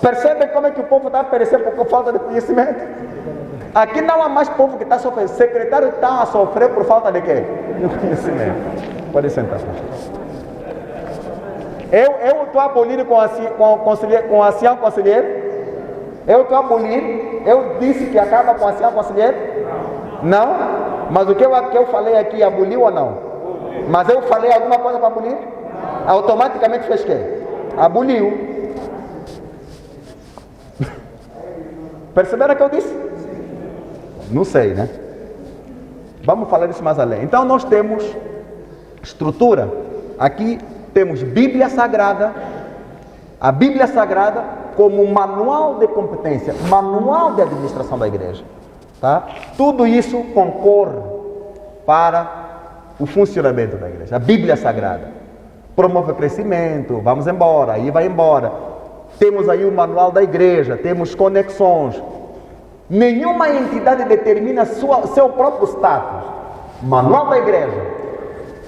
Percebem como é que o povo está a perecer por falta de conhecimento? Aqui não há mais povo que está sofrendo. O secretário está a sofrer por falta de quê? De conhecimento. Pode sentar. Eu estou a abolir com ancião conselheiro? Eu estou a abolir? Eu disse que acaba com ancião conselheiro? Não? Mas o que eu falei aqui, aboliu ou não? Mas eu falei alguma coisa para abolir? Automaticamente fez o quê? Aboliu. Perceberam o que eu disse? Não sei, né? Vamos falar disso mais além. Então nós temos estrutura. Aqui temos Bíblia Sagrada. A Bíblia Sagrada como manual de competência, manual de administração da igreja. Tá? Tudo isso concorre para o funcionamento da igreja. A Bíblia Sagrada promove o crescimento, vamos embora, aí vai embora. Temos aí o manual da igreja, temos conexões. Nenhuma entidade determina seu próprio status. Manual da igreja.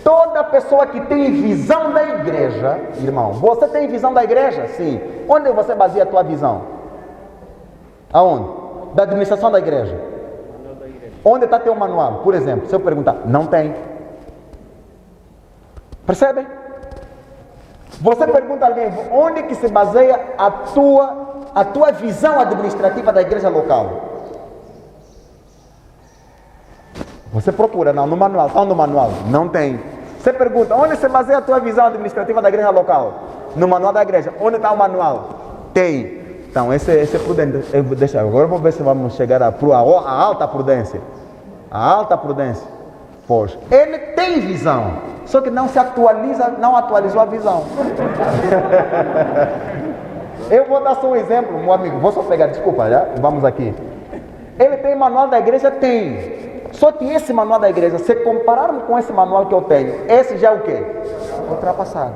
Toda pessoa que tem visão da igreja, irmão, você tem visão da igreja? Sim. Onde você baseia a tua visão? Aonde? Da administração da igreja. Onde está teu manual? Por exemplo, se eu perguntar, não tem. Percebem? Você pergunta a alguém, onde que se baseia a tua visão administrativa da igreja local? Você procura, não, no manual, está no manual, não tem. Você pergunta, onde se baseia a tua visão administrativa da igreja local? No manual da igreja, onde está o manual? Tem. Então, esse é prudente. Agora eu vou ver se vamos chegar a alta prudência. A alta prudência. Pois, ele tem visão, só que não se atualiza, não atualizou a visão. Eu vou dar só um exemplo, meu amigo, vou só pegar, desculpa, já? Vamos aqui. Ele tem manual da igreja? Tem. Só que esse manual da igreja, se compararmos com esse manual que eu tenho, esse já é o quê? Ultrapassado.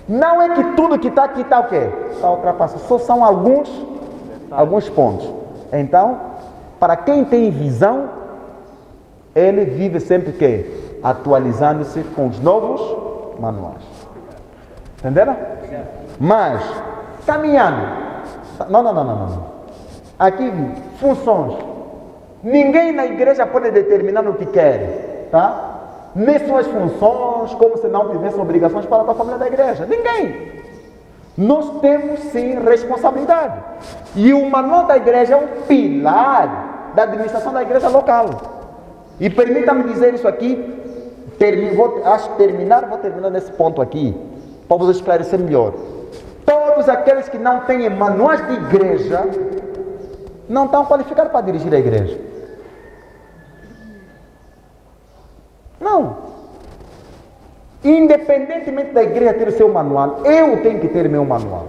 Não é que tudo que está aqui está o quê? Está ultrapassado. Só são alguns pontos. Então, para quem tem visão, ele vive sempre o quê? Atualizando-se com os novos manuais. Entenderam? Mas, caminhando. Não. Aqui, funções. Ninguém na igreja pode determinar o que quer, tá? Nem suas funções, como se não tivesse obrigações para a família da igreja. Ninguém. Nós temos sim responsabilidade. E o manual da igreja é um pilar da administração da igreja local. E permita-me dizer isso aqui, vou terminar nesse ponto aqui, para vos esclarecer melhor. Todos aqueles que não têm manuais de igreja, não estão qualificados para dirigir a igreja. Não. Independentemente da igreja ter o seu manual, eu tenho que ter meu manual.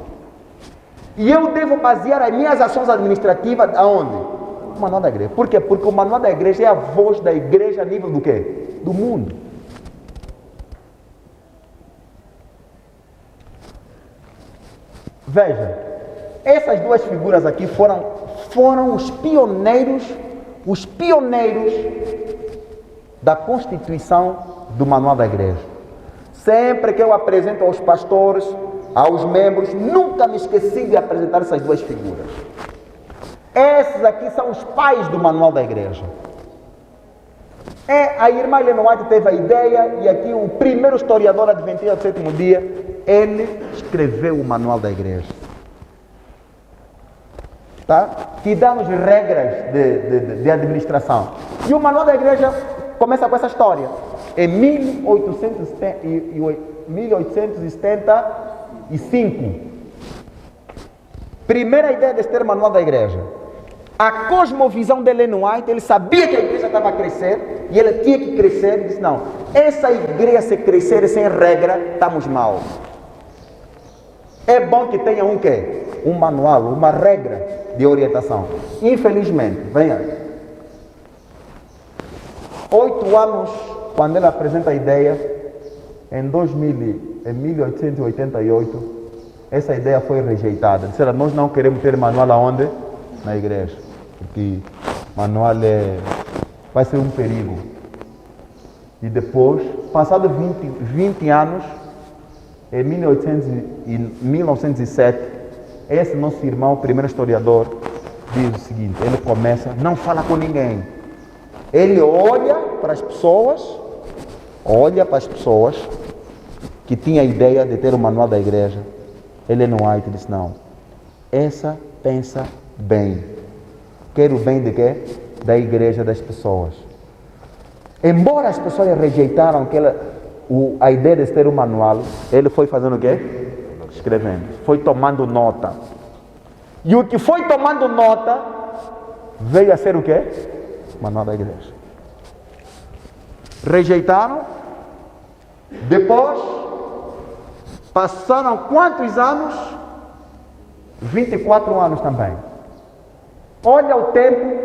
E eu devo basear as minhas ações administrativas aonde? No manual da igreja. Por quê? Porque o manual da igreja é a voz da igreja a nível do quê? Do mundo. Veja, essas duas figuras aqui foram os pioneiros da constituição do manual da igreja. Sempre que eu apresento aos pastores, aos membros, nunca me esqueci de apresentar essas duas figuras. Esses aqui são os pais do manual da igreja. A irmã Helena White teve a ideia, e aqui o primeiro historiador adventista do sétimo dia, ele escreveu o manual da igreja. Tá? Que dá-nos regras de administração. E o manual da igreja começa com essa história. Em 1875, primeira ideia de ter manual da igreja. A cosmovisão de Ellen White, ele sabia que a igreja estava a crescer e ele tinha que crescer. Ele disse: não, essa igreja se crescer sem regra, estamos mal. É bom que tenha um quê? Um manual, uma regra de orientação. Infelizmente, venha. 8 anos, quando ele apresenta a ideia, em 1888, essa ideia foi rejeitada. Disseram: nós não queremos ter manual aonde? Na igreja. Porque manual vai ser um perigo. E depois, passado 20 anos, em 1907, esse nosso irmão, primeiro historiador, diz o seguinte: ele começa, não fala com ninguém. Ele olha para as pessoas que tinha a ideia de ter o manual da igreja, Ellen White disse, não, essa pensa bem. Quer o bem de quê? Da igreja, das pessoas. Embora as pessoas rejeitaram a ideia de ter um manual, ele foi fazendo o quê? Escrevendo. Foi tomando nota. E o que foi tomando nota veio a ser o quê? O manual da igreja. Rejeitaram. Depois, passaram quantos anos? 24 anos também. Olha o tempo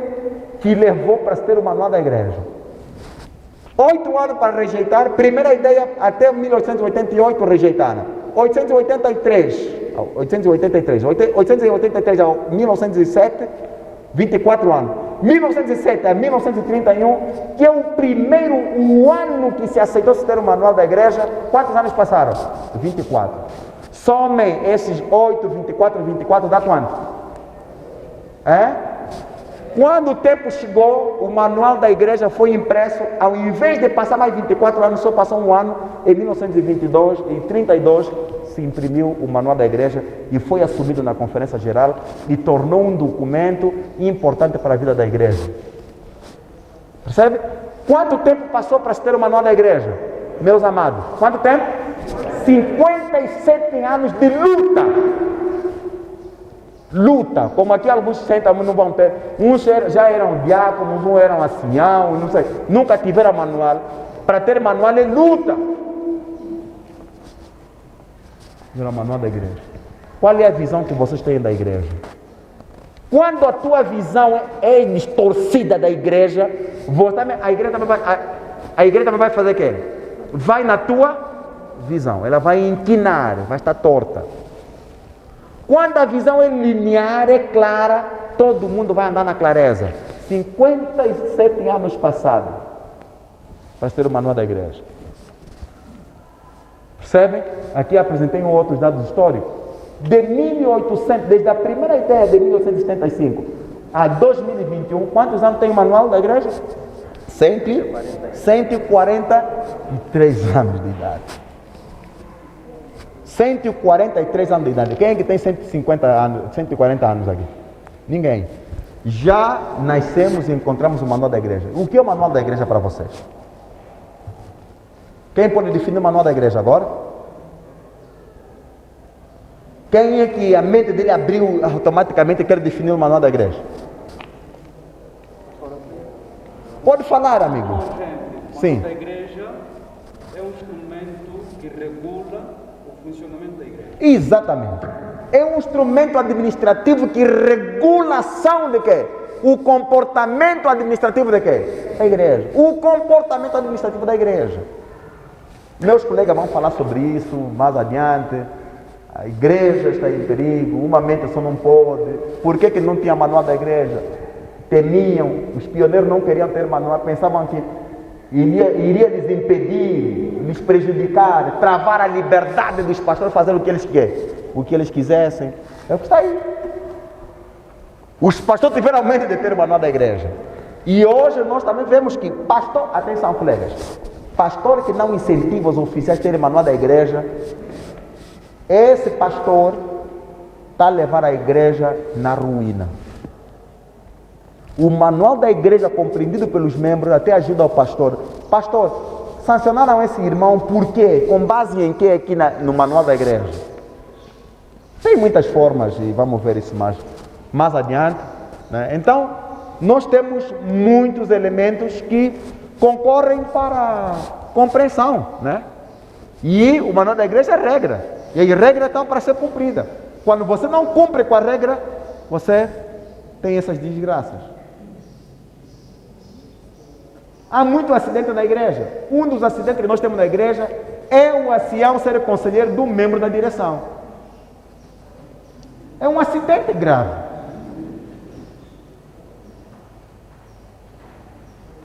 que levou para se ter o manual da igreja. 8 anos para rejeitar. Primeira ideia até 1888 rejeitaram. 883 a 1907, 24 anos. 1907 a 1931, que é o primeiro ano que se aceitou se ter o manual da igreja. Quantos anos passaram? 24. Somem esses 8, 24, 24, dá quanto? Quando o tempo chegou, o manual da igreja foi impresso, ao invés de passar mais 24 anos, só passou um ano, em 1922, em 32, se imprimiu o manual da igreja e foi assumido na conferência geral e tornou um documento importante para a vida da igreja. Percebe? Quanto tempo passou para se ter o manual da igreja? Meus amados, quanto tempo? 57 anos de luta. Luta, como aqui alguns sentam, não vão ter. Uns já eram diáconos, uns eram anciãos, não sei, nunca tiveram manual. Para ter manual é luta. Era o manual da igreja. Qual é a visão que vocês têm da igreja? Quando a tua visão é distorcida da igreja, a igreja também vai fazer o quê? Vai na tua visão, ela vai inquinar, vai estar torta. Quando a visão é linear, é clara, todo mundo vai andar na clareza. 57 anos passados para ter o manual da igreja. Percebem? Aqui apresentei outros dados históricos. De 1800, desde a primeira ideia de 1875 a 2021, quantos anos tem o manual da igreja? 143 anos de idade. 143 anos de idade. Quem é que tem 150 anos, 140 anos aqui? Ninguém. Já nascemos e encontramos o manual da igreja. O que é o manual da igreja para vocês? Quem pode definir o manual da igreja agora? Quem é que a mente dele abriu automaticamente e quer definir o manual da igreja? Pode falar, amigo. Sim. O manual da igreja é um instrumento que regula o funcionamento da igreja. Exatamente. É um instrumento administrativo que regula a ação de quê? O comportamento administrativo de quê? Da igreja. O comportamento administrativo da igreja. Meus colegas vão falar sobre isso mais adiante. A igreja está em perigo, uma mente só não pode. Por que não tinha manual da igreja? Temiam, os pioneiros não queriam ter manual, pensavam que iria lhes impedir, lhes prejudicar, travar a liberdade dos pastores, fazer o que eles quisessem. É o que está aí. Os pastores tiveram medo de ter o manual da igreja. E hoje nós também vemos que pastor, atenção colegas, pastor que não incentiva os oficiais a terem manual da igreja, esse pastor está a levar a igreja na ruína. O manual da igreja compreendido pelos membros até ajuda o pastor. Pastor, sancionaram esse irmão por quê? Com base em quê aqui no manual da igreja? Tem muitas formas e vamos ver isso mais adiante, né? Então, nós temos muitos elementos que concorrem para a compreensão, né? E o manual da igreja é regra. E as regras estão para ser cumpridas. Quando você não cumpre com a regra, você tem essas desgraças. Há muito acidente na igreja. Um dos acidentes que nós temos na igreja é o ancião ser conselheiro do membro da direção. É um acidente grave.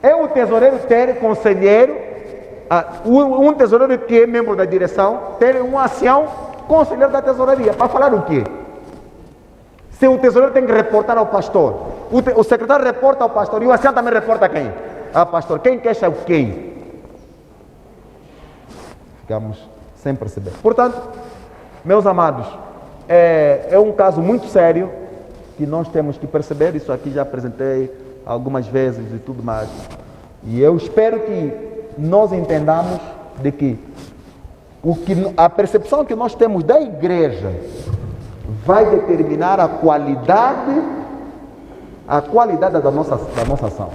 É o tesoureiro ter conselheiro, um tesoureiro que é membro da direção, ter um ancião conselheiro da tesouraria. Para falar o quê? Se o tesoureiro tem que reportar ao pastor, o secretário reporta ao pastor e o ancião também reporta a quem? Ao pastor. Quem queixa o quem? Ficamos sem perceber. Portanto, meus amados, é um caso muito sério que nós temos que perceber. Isso aqui já apresentei algumas vezes e tudo mais. E eu espero que nós entendamos de que a percepção que nós temos da igreja vai determinar a qualidade da nossa ação.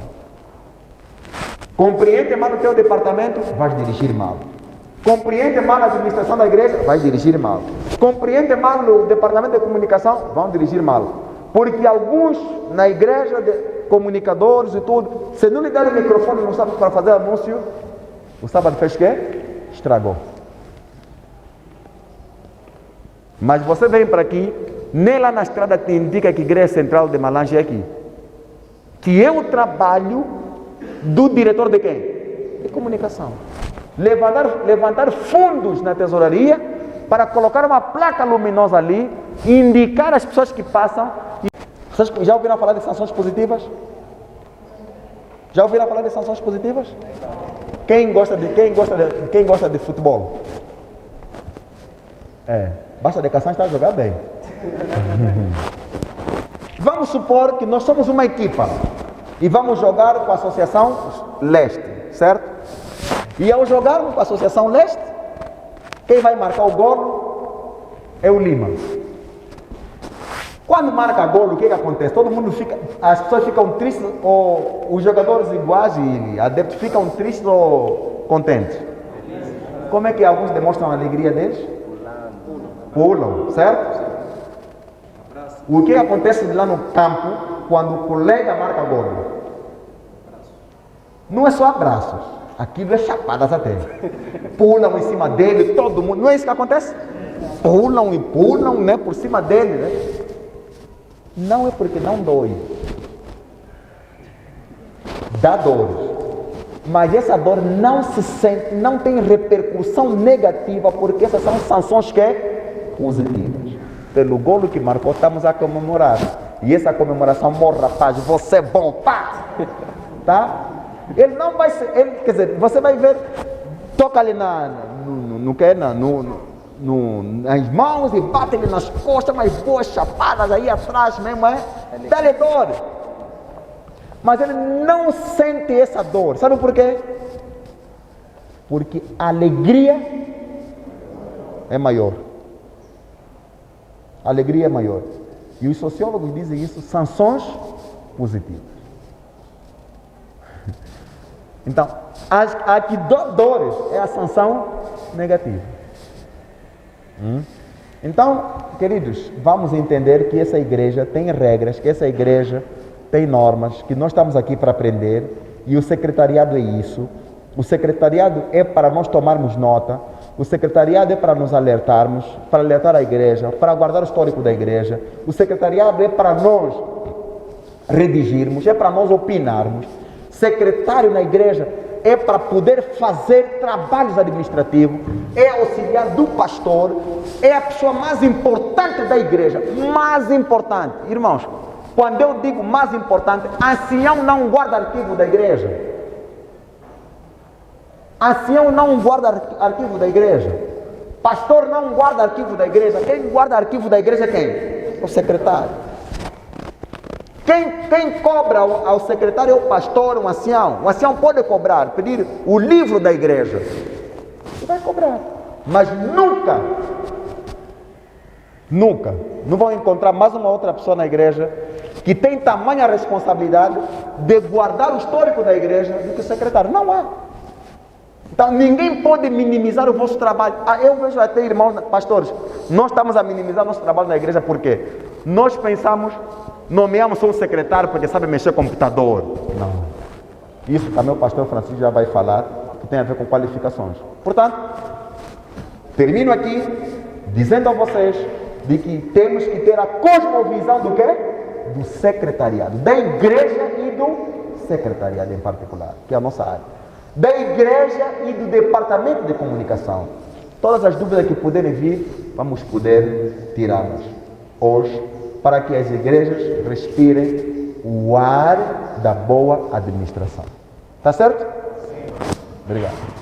Compreende mal o teu departamento, vais dirigir mal. Compreende mal a administração da igreja, vais dirigir mal. Compreende mal o departamento de comunicação, vão dirigir mal. Porque alguns na igreja, comunicadores e tudo, se não lhe der o microfone no sábado para fazer anúncio, o sábado fez o quê? Estragou. Mas você vem para aqui, nem lá na estrada te indica que a igreja central de Malange é aqui. Que é o trabalho do diretor de quem? De comunicação. Levantar fundos na tesouraria para colocar uma placa luminosa ali, indicar as pessoas que passam. Vocês já ouviram falar de sanções positivas? Já ouviram falar de sanções positivas? Quem gosta de futebol? Basta de caçar, está a jogar bem. Vamos supor que nós somos uma equipa e vamos jogar com a Associação Leste, certo? E ao jogarmos com a Associação Leste, quem vai marcar o golo é o Lima. Quando marca golo, o que acontece? Todo mundo as pessoas ficam tristes, ou os jogadores iguais e adeptos ficam tristes ou contentes? Como é que alguns demonstram a alegria deles? Pulam, certo? O que acontece lá no campo quando o colega marca golo? Não é só abraços, aquilo é chapadas até. Pulam em cima dele, todo mundo. Não é isso que acontece? Pulam e pulam, né, por cima dele, né? Não é porque não dói. Dá dor. Mas essa dor não se sente, não tem repercussão negativa, porque essas são sanções que é positivas. Pelo golo que marcou, estamos a comemorar. E essa comemoração, rapaz, você é bom, pá! Tá? Ele não vai ser, quer dizer, você vai ver, toca ali nas mãos e bate ele nas costas, mas boas chapadas aí atrás mesmo, dá-lhe dor. Mas ele não sente essa dor. Sabe por quê? Porque a alegria é maior. A alegria é maior. E os sociólogos dizem isso, sanções positivas. Então, a que dá dores é a sanção negativa. Então, queridos, vamos entender que essa igreja tem regras, que essa igreja tem normas, que nós estamos aqui para aprender, e o secretariado é isso. O secretariado é para nós tomarmos nota, o secretariado é para nos alertarmos, para alertar a igreja, para guardar o histórico da igreja. O secretariado é para nós redigirmos, é para nós opinarmos. Secretário na igreja é para poder fazer trabalhos administrativos, é auxiliar do pastor, é a pessoa mais importante da igreja, mais importante. Irmãos, quando eu digo mais importante, ancião não guarda arquivo da igreja. Ancião não guarda arquivo da igreja. Pastor não guarda arquivo da igreja. Quem guarda arquivo da igreja é quem? O secretário. Quem cobra ao secretário é o pastor, um ancião. O ancião pode cobrar, pedir o livro da igreja. Ele vai cobrar. Mas nunca, não vão encontrar mais uma outra pessoa na igreja que tem tamanha responsabilidade de guardar o histórico da igreja do que o secretário. Não há. Então ninguém pode minimizar o vosso trabalho. Eu vejo até irmãos, pastores, nós estamos a minimizar nosso trabalho na igreja porque nós pensamos, nomeamos só um secretário porque sabe mexer com computador. Não. Isso também o pastor Francisco já vai falar, que tem a ver com qualificações. Portanto, termino aqui dizendo a vocês de que temos que ter a cosmovisão do quê? Do secretariado, da igreja e do secretariado em particular, que é a nossa área. Da igreja e do departamento de comunicação. Todas as dúvidas que puderem vir, vamos poder tirá-las hoje, para que as igrejas respirem o ar da boa administração. Tá certo? Sim. Obrigado.